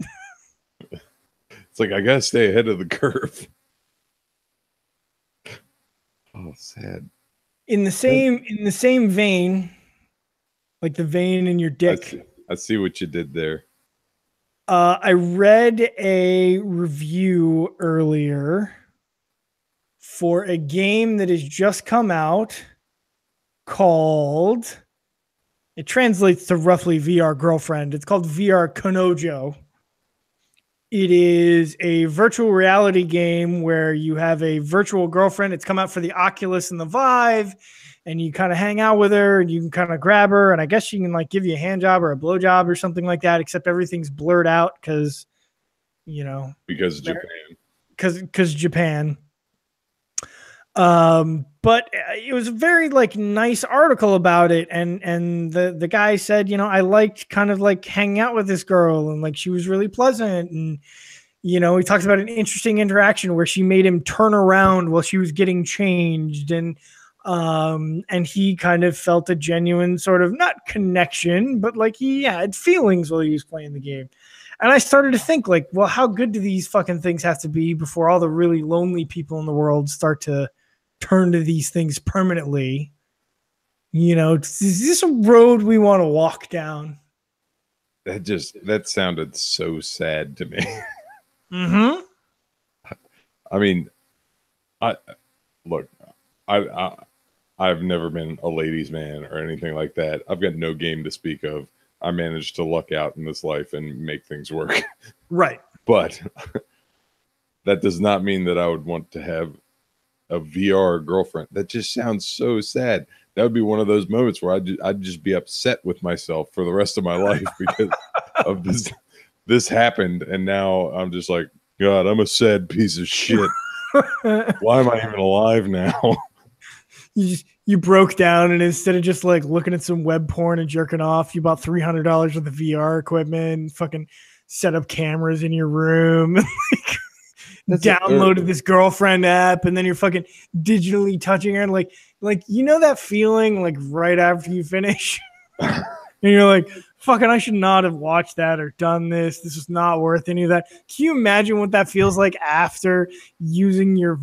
It's like, I gotta stay ahead of the curve. Oh, sad. In the same vein, like the vein in your dick. I see what you did there. I read a review earlier for a game that has just come out called, it translates to roughly VR Girlfriend. It's called VR Kanojo. It is a virtual reality game where you have a virtual girlfriend. It's come out for the Oculus and the Vive, and you kind of hang out with her and you can kind of grab her. And I guess she can like give you a hand job or a blow job or something like that, except everything's blurred out because, you know, because Japan. But it was a very like nice article about it. And the guy said, you know, I liked kind of like hanging out with this girl and like, she was really pleasant. And, you know, he talks about an interesting interaction where she made him turn around while she was getting changed. And And he kind of felt a genuine sort of not connection, but like he had feelings while he was playing the game. And I started to think like, well, how good do these fucking things have to be before all the really lonely people in the world start to turn to these things permanently? You know, is this a road we want to walk down? That sounded so sad to me. Mm-hmm. I mean, I've never been a ladies' man or anything like that. I've got no game to speak of. I managed to luck out in this life and make things work. Right. But that does not mean that I would want to have a VR girlfriend. That just sounds so sad. That would be one of those moments where I'd just be upset with myself for the rest of my life because of this happened, and now I'm just like, God, I'm a sad piece of shit. Why am I even alive now? You broke down, and instead of just like looking at some web porn and jerking off, you bought $300 worth of VR equipment, fucking set up cameras in your room, downloaded this girlfriend app, and then you're fucking digitally touching her, like you know that feeling like right after you finish, and you're like, fucking, I should not have watched that or done this. This is not worth any of that. Can you imagine what that feels like after using your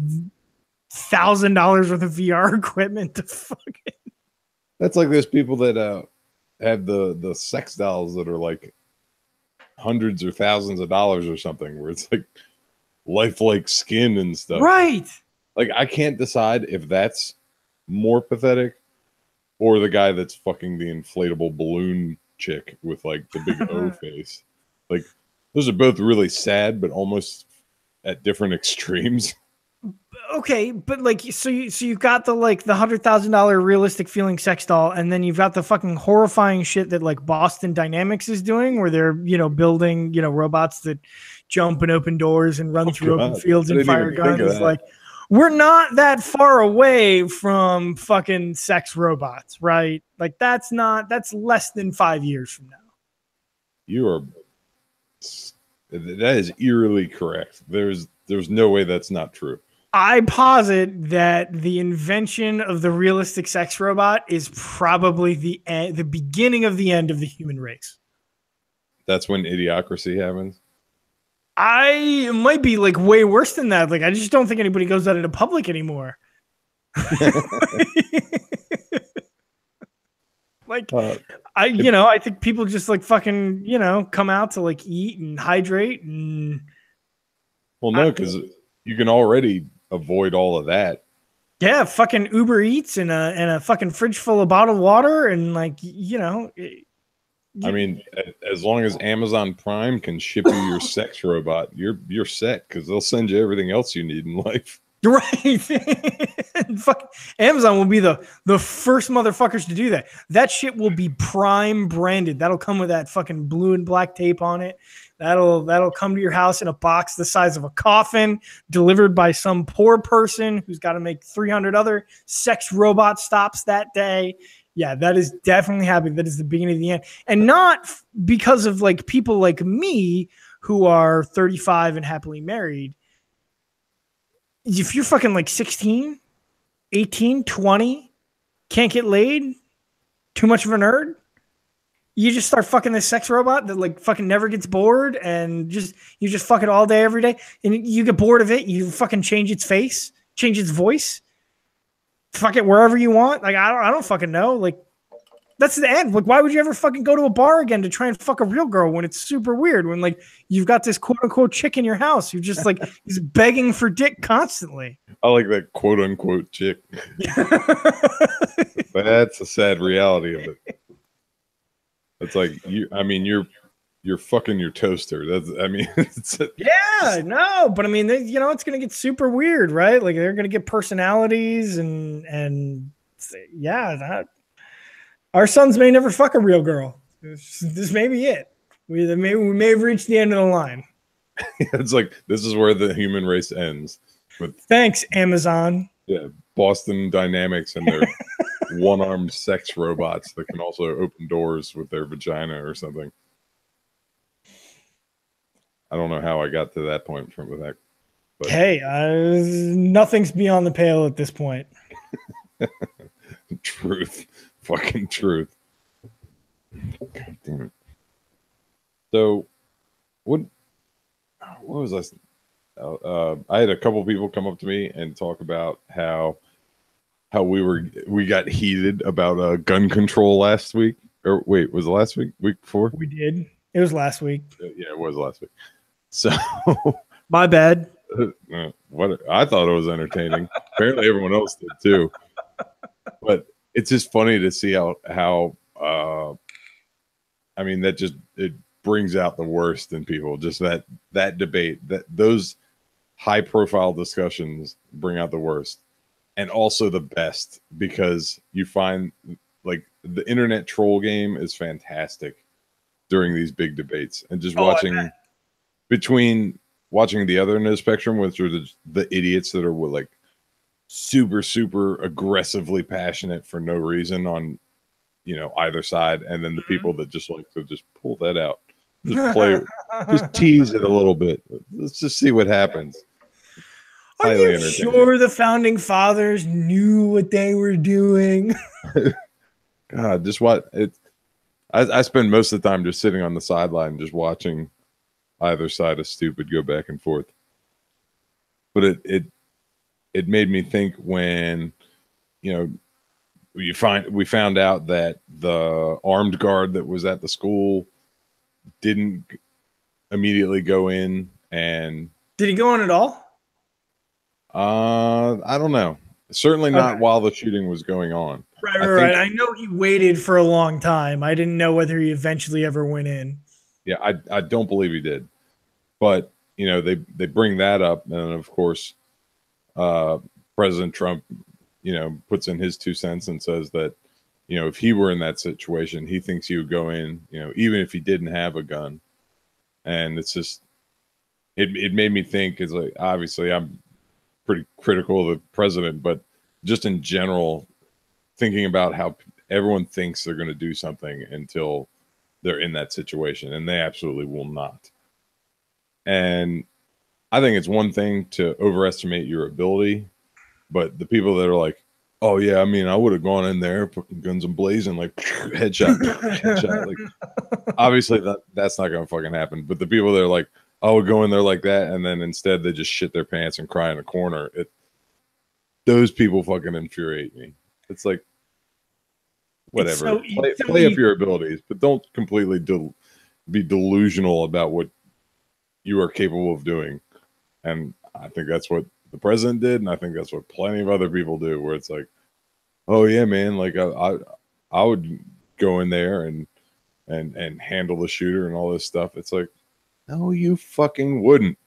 $1,000 worth of VR equipment to fucking? That's like those people that have the sex dolls that are like hundreds or thousands of dollars or something, where it's like lifelike skin and stuff. Right. Like, I can't decide if that's more pathetic or the guy that's fucking the inflatable balloon chick with like the big O face. Like, those are both really sad, but almost at different extremes. Okay, but like, so you've got the like the $100,000 realistic feeling sex doll, and then you've got the fucking horrifying shit that like Boston Dynamics is doing, where they're building robots that jump and open doors and run through open fields and fire guns. Like, we're not that far away from fucking sex robots, right? Like, that's less than 5 years from now. That is eerily correct. There's no way that's not true. I posit that the invention of the realistic sex robot is probably the beginning of the end of the human race. That's when idiocracy happens. It might be like way worse than that. Like, I just don't think anybody goes out into public anymore. Like, I think people just like fucking, come out to like eat and hydrate and. Well, no, because you can already avoid all of that. Yeah, fucking Uber Eats and a fucking fridge full of bottled water and like, I mean, as long as Amazon Prime can ship you your sex robot, you're set, because they'll send you everything else you need in life. Right. Fuck, Amazon will be the first motherfuckers to do that. That shit will be Prime branded. That'll come with that fucking blue and black tape on it. That'll come to your house in a box the size of a coffin, delivered by some poor person who's got to make 300 other sex robot stops that day. Yeah, that is definitely happening. That is the beginning of the end. And not because of like people like me who are 35 and happily married. If you're fucking like 16, 18, 20, can't get laid, too much of a nerd, you just start fucking this sex robot that like fucking never gets bored, and you just fuck it all day, every day, and you get bored of it. You fucking change its face, change its voice, fuck it wherever you want. Like, I don't fucking know. Like, that's the end. Like, why would you ever fucking go to a bar again to try and fuck a real girl when it's super weird? When like you've got this quote unquote chick in your house who just like is begging for dick constantly. I like that quote unquote chick. But that's a sad reality of it. It's like you're fucking your toaster. No, but I mean, it's gonna get super weird, right? Like, they're gonna get personalities and our sons may never fuck a real girl. This may be it. We may have reached the end of the line. It's like, this is where the human race ends. Thanks, Amazon. Yeah, Boston Dynamics and their one-armed sex robots that can also open doors with their vagina or something. I don't know how I got to that point with that. But. Hey, nothing's beyond the pale at this point. Truth. Fucking truth. God damn it. So, what was I had a couple people come up to me and talk about how we got heated about gun control last week. Or wait, was it last week? Week before? We did. It was last week. Yeah, it was last week. So my bad. What I thought it was entertaining. Apparently everyone else did too. But it's just funny to see how I mean, that just it brings out the worst in people. Just that debate, that those high profile discussions bring out the worst, and also the best, because you find like the internet troll game is fantastic during these big debates, and just watching the other end of the spectrum, which are the idiots that are like super aggressively passionate for no reason on either side, and then the people that just like to just pull that out, just play, just tease it a little bit. Let's just see what happens. Are you sure the founding fathers knew what they were doing? God, just what it. I spend most of the time just sitting on the sideline, just watching either side of stupid go back and forth. But it made me think when we found out that the armed guard that was at the school didn't immediately go in. And did he go in at all? I don't know. Certainly not while the shooting was going on. Right. I know he waited for a long time. I didn't know whether he eventually ever went in. Yeah, I don't believe he did. But they bring that up, and of course President Trump puts in his 2 cents and says that if he were in that situation, he thinks he would go in, even if he didn't have a gun. And it's just it made me think, is like, obviously I'm pretty critical of the president, but just in general, thinking about how everyone thinks they're going to do something until they're in that situation, and they absolutely will not. And I think it's one thing to overestimate your ability, but the people that are like, oh yeah, I mean, I would have gone in there, fucking guns blazing, like headshot, like, obviously that's not going to fucking happen. But the people that are like, I would go in there like that, and then instead they just shit their pants and cry in a corner. Those people fucking infuriate me. It's like, whatever, play up your abilities, but don't completely be delusional about what you are capable of doing. And I think that's what the president did, and I think that's what plenty of other people do, where it's like, oh yeah, man, like I would go in there and handle the shooter and all this stuff. It's like, no, you fucking wouldn't.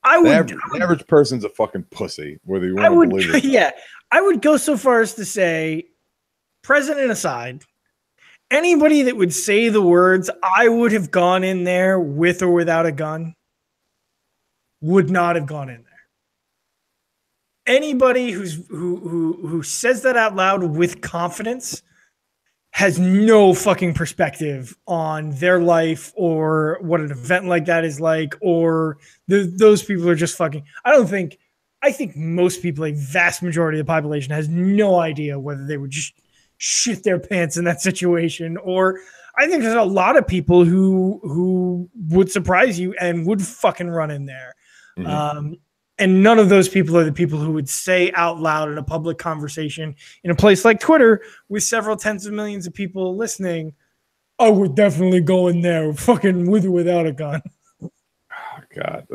The average person's a fucking pussy, whether you want to believe it. Yeah, I would go so far as to say, president aside, anybody that would say the words, I would have gone in there with or without a gun, would not have gone in there. Anybody who says that out loud with confidence has no fucking perspective on their life or what an event like that is like, or those people are just fucking. I think most people, a vast majority of the population, has no idea whether they would just shit their pants in that situation, or I think there's a lot of people who would surprise you and would fucking run in there. Mm-hmm. And none of those people are the people who would say out loud in a public conversation in a place like Twitter with several tens of millions of people listening, I would definitely go in there fucking with or without a gun. Oh, God.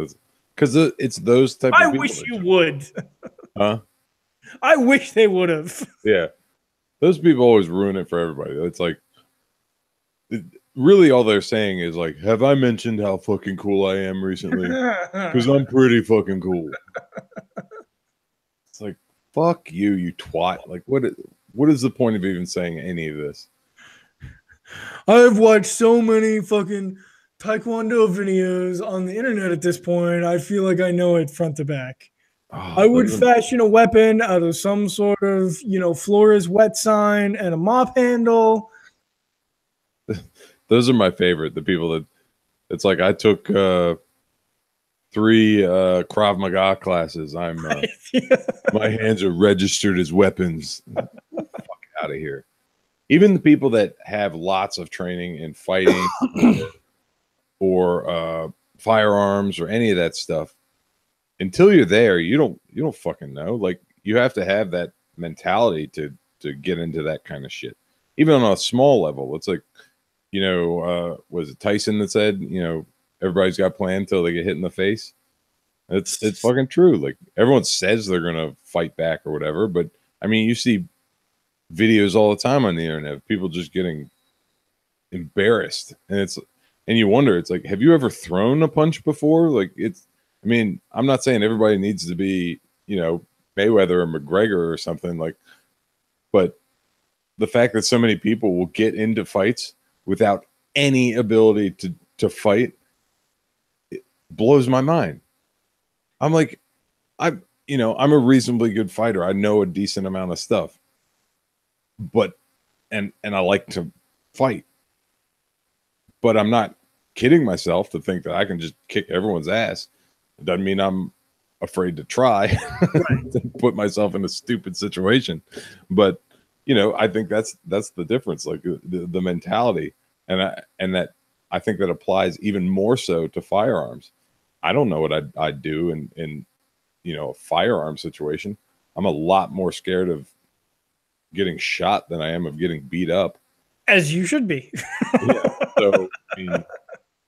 Because it's those type of people. I wish you would. Huh? I wish they would have. Yeah. Those people always ruin it for everybody. It's like, really all they're saying is like, have I mentioned how fucking cool I am recently? Because I'm pretty fucking cool. It's like, fuck you, you twat. Like, what is the point of even saying any of this? I've watched so many fucking Taekwondo videos on the internet at this point. I feel like I know it front to back. I would fashion a weapon out of some sort of, Flores wet sign and a mop handle. Those are my favorite. The people that it's like, I took 3 Krav Maga classes. I'm my hands are registered as weapons. Fuck out of here. Even the people that have lots of training in fighting or firearms or any of that stuff, until you're there, you don't fucking know. Like, you have to have that mentality to get into that kind of shit. Even on a small level, it's like, was it Tyson that said, everybody's got planned till they get hit in the face? It's fucking true. Like, everyone says they're gonna fight back or whatever, but I mean, you see videos all the time on the internet of people just getting embarrassed, and you wonder, it's like, have you ever thrown a punch before? Like, I mean, I'm not saying everybody needs to be, Mayweather or McGregor or something, like, but the fact that so many people will get into fights without any ability to fight, it blows my mind. I'm like, I'm a reasonably good fighter. I know a decent amount of stuff, but and I like to fight, but I'm not kidding myself to think that I can just kick everyone's ass. It doesn't mean I'm afraid to try to put myself in a stupid situation. But I think that's the difference, like the mentality, and that I think that applies even more so to firearms. I don't know what I'd do in a firearm situation. I'm a lot more scared of getting shot than I am of getting beat up. As you should be. Yeah. So I mean,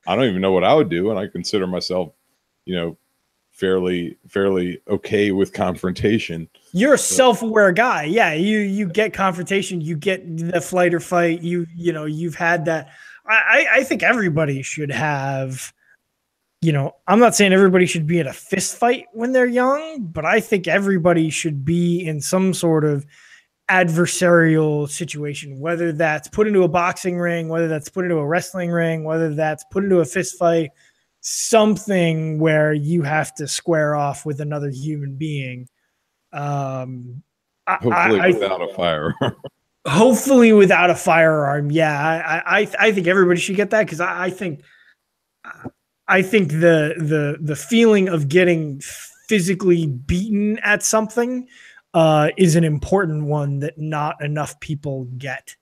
I don't even know what I would do, and I consider myself, fairly okay with confrontation. You're a self-aware guy. Yeah, you get confrontation, you get the flight or fight. You've had that. I think everybody should have. I'm not saying everybody should be in a fist fight when they're young, but I think everybody should be in some sort of adversarial situation, whether that's put into a boxing ring, whether that's put into a wrestling ring, whether that's put into a fist fight, something where you have to square off with another human being. Hopefully without a firearm. Hopefully without a firearm. Yeah. I think everybody should get that, because I think the feeling of getting physically beaten at something is an important one that not enough people get.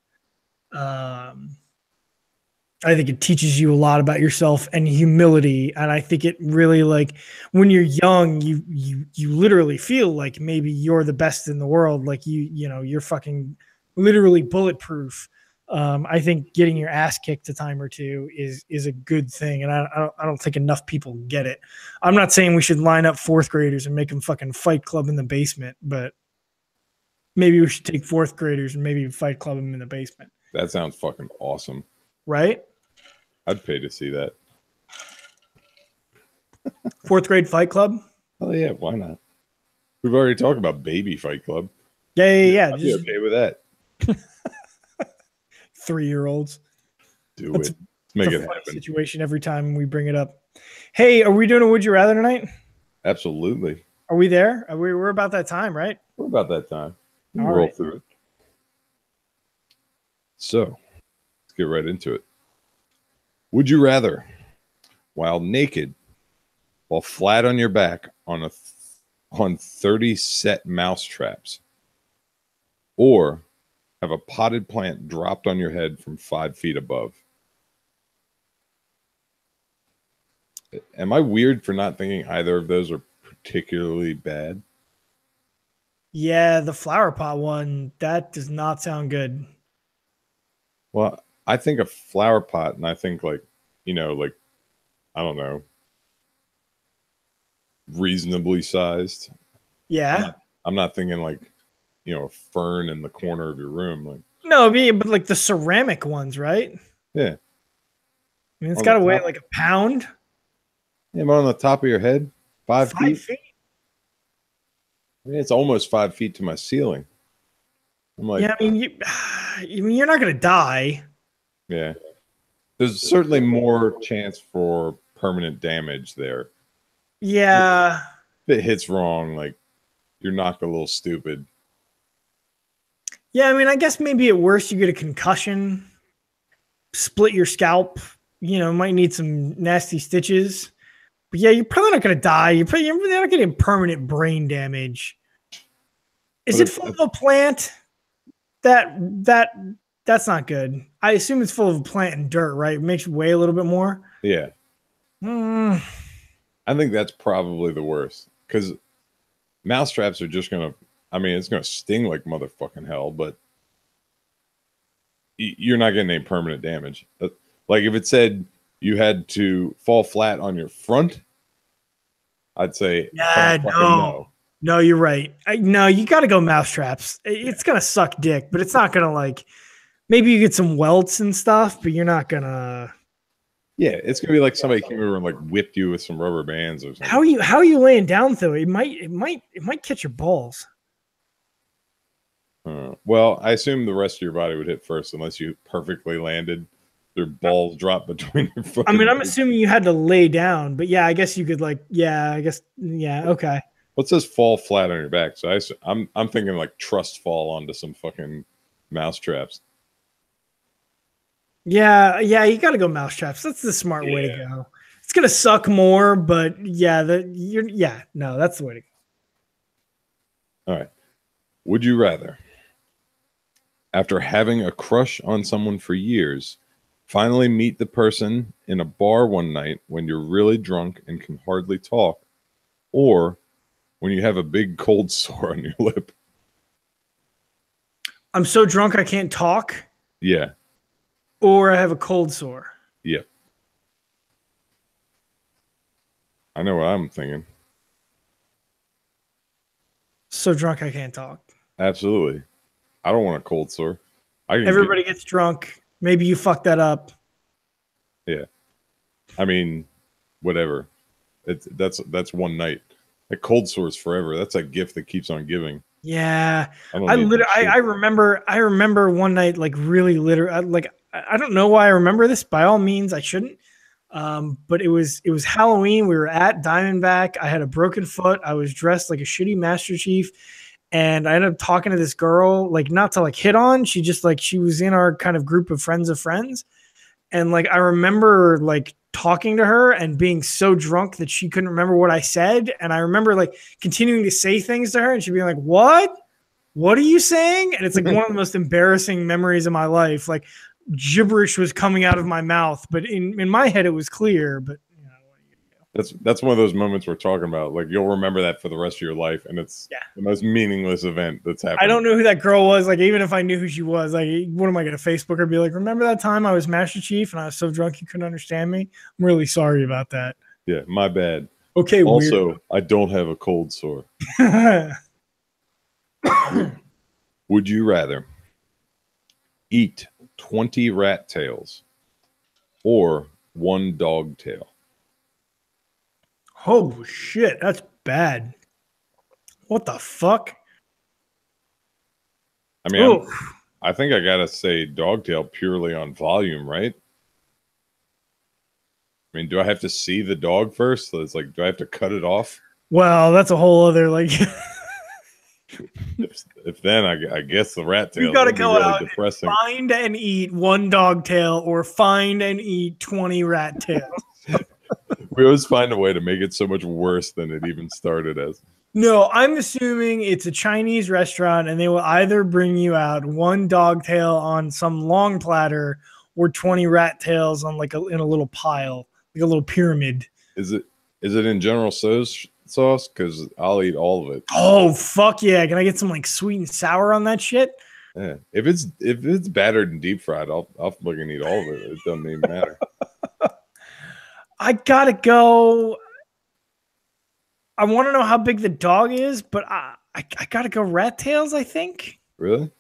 I think it teaches you a lot about yourself and humility. And I think it really, like, when you're young, you literally feel like maybe you're the best in the world. Like you're fucking literally bulletproof. I think getting your ass kicked a time or two is a good thing. And I don't think enough people get it. I'm not saying we should line up 4th graders and make them fucking fight club in the basement, but maybe we should take 4th graders and maybe fight club them in the basement. That sounds fucking awesome. Right? I'd pay to see that. 4th grade fight club? Oh yeah, why not? We've already talked about baby fight club. Yeah. I'd be okay with that. 3-year-olds. Do it. Let's make it happen. Situation every time we bring it up. Hey, are we doing a Would You Rather tonight? Absolutely. Are we there? We're about that time, right? We're about that time. We'll All roll right. through it. So, let's get right into it. Would you rather, while naked, while flat on your back on 30 set mouse traps, or have a potted plant dropped on your head from 5 feet above? Am I weird for not thinking either of those are particularly bad? Yeah, the flower pot one, that does not sound good. Well, I think a flower pot, and I think like, I don't know, reasonably sized. Yeah. I'm not thinking like, a fern in the corner of your room. Like, no, but like the ceramic ones, right? Yeah. I mean, it's got to weigh like a pound. Yeah, but on the top of your head, 5 feet. I mean, it's almost 5 feet to my ceiling. I'm like, yeah, I mean, you're not going to die. Yeah. There's certainly more chance for permanent damage there. Yeah. If it hits wrong, like, you're knocked a little stupid. Yeah, I mean, I guess maybe at worst you get a concussion, split your scalp, might need some nasty stitches. But yeah, you're probably not gonna die. You're not getting permanent brain damage. Is it full of a plant? That's not good. I assume it's full of plant and dirt, right? It makes you weigh a little bit more. Yeah. Mm. I think that's probably the worst because mouse traps are just gonna. I mean, it's gonna sting like motherfucking hell, but you're not getting any permanent damage. Like if it said you had to fall flat on your front, I'd say yeah, no. No, you're right. No, you got to go mouse traps. It's gonna suck dick, but it's not gonna like. Maybe you get some welts and stuff, but you're not gonna. Yeah, it's gonna be like somebody came over and like whipped you with some rubber bands or something. How are you laying down though? It might catch your balls. Well, I assume the rest of your body would hit first, unless you perfectly landed. Their balls drop between your foot. I mean, I'm assuming you had to lay down, but yeah, I guess you could like, yeah, I guess, yeah, okay. What says fall flat on your back? So I'm thinking like trust fall onto some fucking mouse traps. Yeah, you got to go mouse traps. That's the smart way to go. It's gonna suck more, but yeah, no, that's the way to go. All right. Would you rather, after having a crush on someone for years, finally meet the person in a bar one night when you're really drunk and can hardly talk, or when you have a big cold sore on your lip? I'm so drunk I can't talk. Yeah. Or I have a cold sore. Yeah. I know what I'm thinking. So drunk I can't talk. Absolutely. I don't want a cold sore. Everybody gets drunk. Maybe you fuck that up. Yeah. I mean, whatever. That's one night. A cold sore is forever. That's a gift that keeps on giving. Yeah. I remember one night like really like I don't know why I remember this. By all means, I shouldn't. But it was Halloween. We were at Diamondback. I had a broken foot. I was dressed like a shitty Master Chief. And I ended up talking to this girl, like not to like hit on. She just like, she was in our kind of group of friends of friends. And like, I remember like talking to her and being so drunk that she couldn't remember what I said. And I remember like continuing to say things to her and she'd be like, what are you saying? And it's like one of the most embarrassing memories of my life. Like gibberish was coming out of my mouth, but in my head, it was clear, but that's one of those moments we're talking about. Like you'll remember that for the rest of your life, and it's the most meaningless event that's happened. I don't know who that girl was. Like even if I knew who she was, like what am I gonna Facebook her? Be like, remember that time I was Master Chief and I was so drunk you couldn't understand me? I'm really sorry about that. Yeah, my bad. Okay. Also, weird. I don't have a cold sore. Would you rather eat 20 rat tails or one dog tail? Oh shit, that's bad. What the fuck? I mean, I think I gotta say dogtail purely on volume, right? I mean, do I have to see the dog first? So it's like, do I have to cut it off? Well, that's a whole other like. if then I guess the rat tail. You gotta go really out depressing. And find and eat one dog tail, or find and eat 20 rat tails. We always find a way to make it so much worse than it even started as. No, I'm assuming it's a Chinese restaurant and they will either bring you out one dog tail on some long platter or 20 rat tails on like in a little pile, like a little pyramid. Is it in General Tso's sauce? Because I'll eat all of it. Oh fuck yeah! Can I get some like sweet and sour on that shit? Yeah. If it's battered and deep fried, I'll fucking eat all of it. It doesn't even matter. I gotta go. I want to know how big the dog is, but I gotta go rat tails, I think. Really?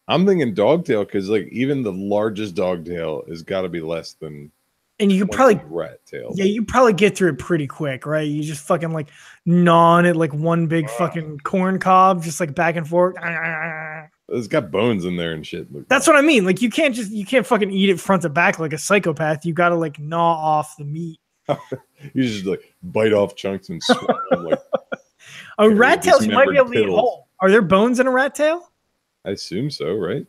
I'm thinking dog tail because like even the largest dog tail has got to be less than. And you could probably rat tail. Yeah, you probably get through it pretty quick, right? You just fucking like gnaw on it like one big fucking corn cob, just like back and forth. It's got bones in there and shit. That's what I mean. Like you can't fucking eat it front to back like a psychopath. You got to like gnaw off the meat. You just like bite off chunks and swallow them, like a rat tail you might be able to eat whole. Are there bones in a rat tail? I assume so, right?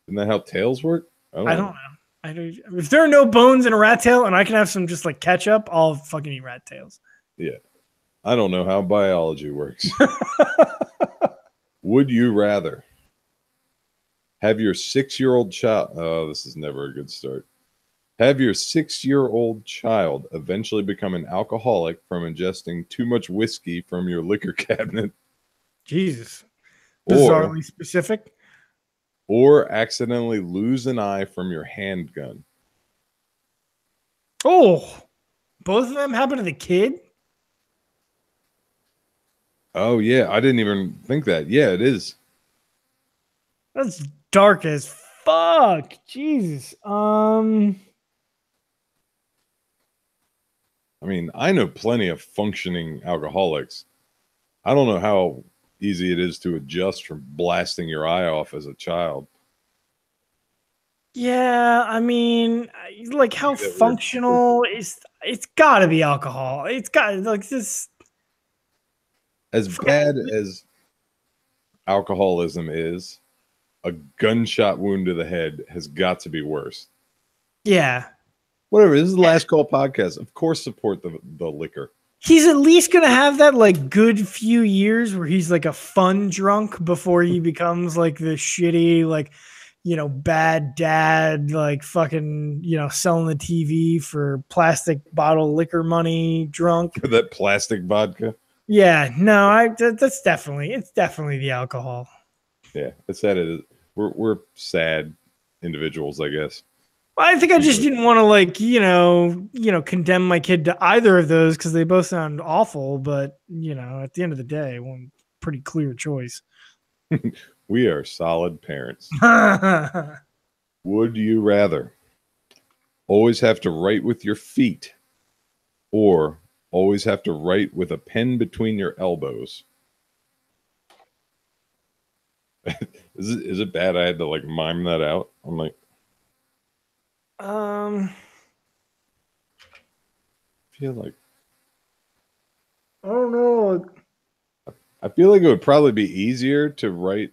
Isn't that how tails work? I don't know. If there are no bones in a rat tail and I can have some just like ketchup, I'll fucking eat rat tails. Yeah. I don't know how biology works. Would you rather have your 6-year-old child? Oh, this is never a good start. Have your 6-year-old child eventually become an alcoholic from ingesting too much whiskey from your liquor cabinet? Jesus. Bizarrely specific. Or accidentally lose an eye from your handgun? Oh, both of them happen to the kid? Oh, yeah. I didn't even think that. Yeah, it is. That's dark as fuck. Jesus. I mean, I know plenty of functioning alcoholics. I don't know how easy it is to adjust from blasting your eye off as a child. Yeah, I mean, like how functional is it's got to be alcohol. It's got like this. As bad as alcoholism is, a gunshot wound to the head has got to be worse. Yeah. Whatever. This is the Last Call podcast. Of course, support the liquor. He's at least gonna have that like good few years where he's like a fun drunk before he becomes like the shitty like, bad dad, like fucking, selling the TV for plastic bottle liquor money drunk. For that plastic vodka. Yeah, no, it's definitely the alcohol. Yeah, it's that it is. We're sad individuals, I guess. I think I just didn't want to condemn my kid to either of those because they both sound awful. But at the end of the day, one pretty clear choice. We are solid parents. Would you rather always have to write with your feet or always have to write with a pen between your elbows? Is it bad I had to like mime that out? I'm like, I feel like I don't know. I feel like it would probably be easier to write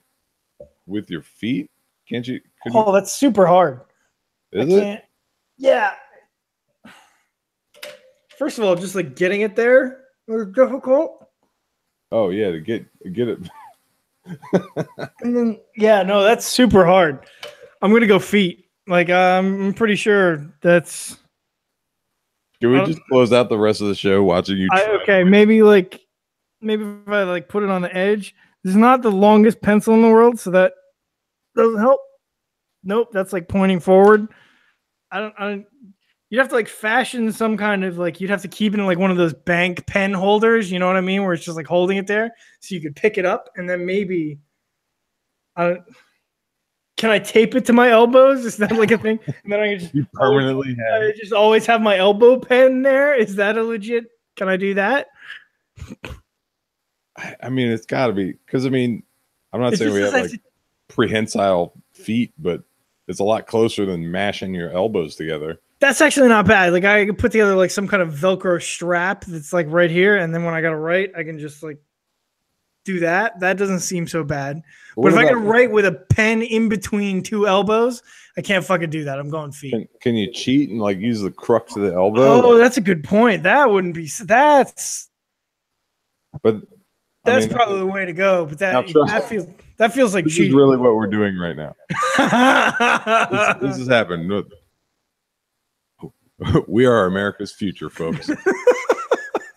with your feet. Can't you? That's super hard. Is it? Yeah. First of all, just like getting it there was difficult. Oh yeah, to get it. And then that's super hard. I'm gonna go feet. Like I'm pretty sure that's. Can we just close out the rest of the show watching you? Okay, maybe if I like put it on the edge. This is not the longest pencil in the world, so that doesn't help. Nope, that's like pointing forward. I don't. You'd have to like fashion some kind of like you'd have to keep it in like one of those bank pen holders. You know what I mean? Where it's just like holding it there, so you could pick it up and then maybe. Can I tape it to my elbows? Is that like a thing? And then I can just permanently have. I just always have my elbow pen there. Is that a legit? Can I do that? I mean, it's got to be because I'm not saying we have like prehensile feet, but it's a lot closer than mashing your elbows together. That's actually not bad. Like I could put together like some kind of Velcro strap that's like right here, and then when I gotta write, I can just like do that. That doesn't seem so bad. But if I can write with a pen in between two elbows, I can't fucking do that. I'm going feet. Can you cheat and like use the crux of the elbow? Oh, that's a good point. That wouldn't be. That's probably the way to go. But that feels like cheating. This is really what we're doing right now. This has happened. We are America's future, folks.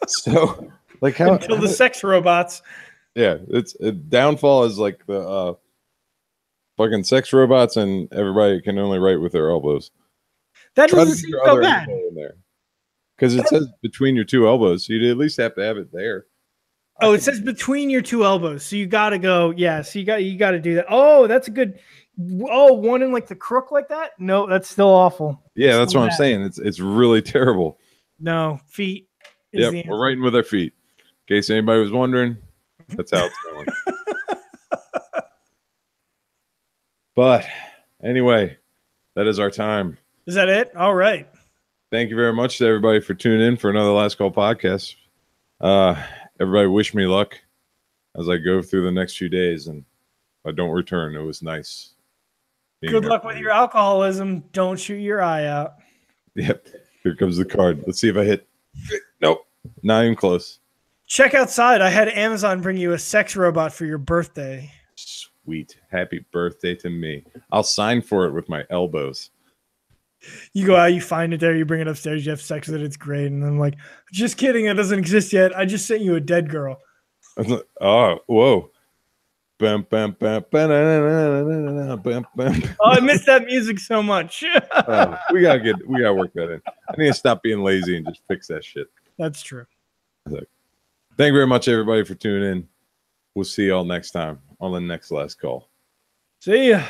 So, like how until the sex robots. Yeah, downfall is like the fucking sex robots, and everybody can only write with their elbows. That doesn't seem so bad. Because it says between your two elbows, so you'd at least have to have it there. Oh, it says between your two elbows, so you got to go. Yeah, so you got to do that. Oh, that's a good. Oh, one in like the crook like that? No, that's still awful. Yeah, that's what I'm saying. It's really terrible. No, feet. Yep, we're writing with our feet. In case anybody was wondering, that's how it's going. But anyway, that is our time. Is that it? All right. Thank you very much to everybody for tuning in for another Last Call podcast. Everybody wish me luck as I go through the next few days, and if I don't return, it was nice being Good here luck for with you. your alcoholism. Don't shoot your eye out. Yep. Here comes the card. Let's see if I hit. Nope. Not even close. Check outside. I had Amazon bring you a sex robot for your birthday. Sweet. Happy birthday to me. I'll sign for it with my elbows. You go out, you find it there, you bring it upstairs, you have sex with it, it's great. And I'm like, just kidding, it doesn't exist yet. I just sent you a dead girl. Oh, whoa. Bam, bam, bam, bam, bam, bam. Oh, I miss that music so much. We gotta work that in. I need to stop being lazy and just fix that shit. That's true. Thank you very much, everybody, for tuning in. We'll see y'all next time on the next last call. See ya.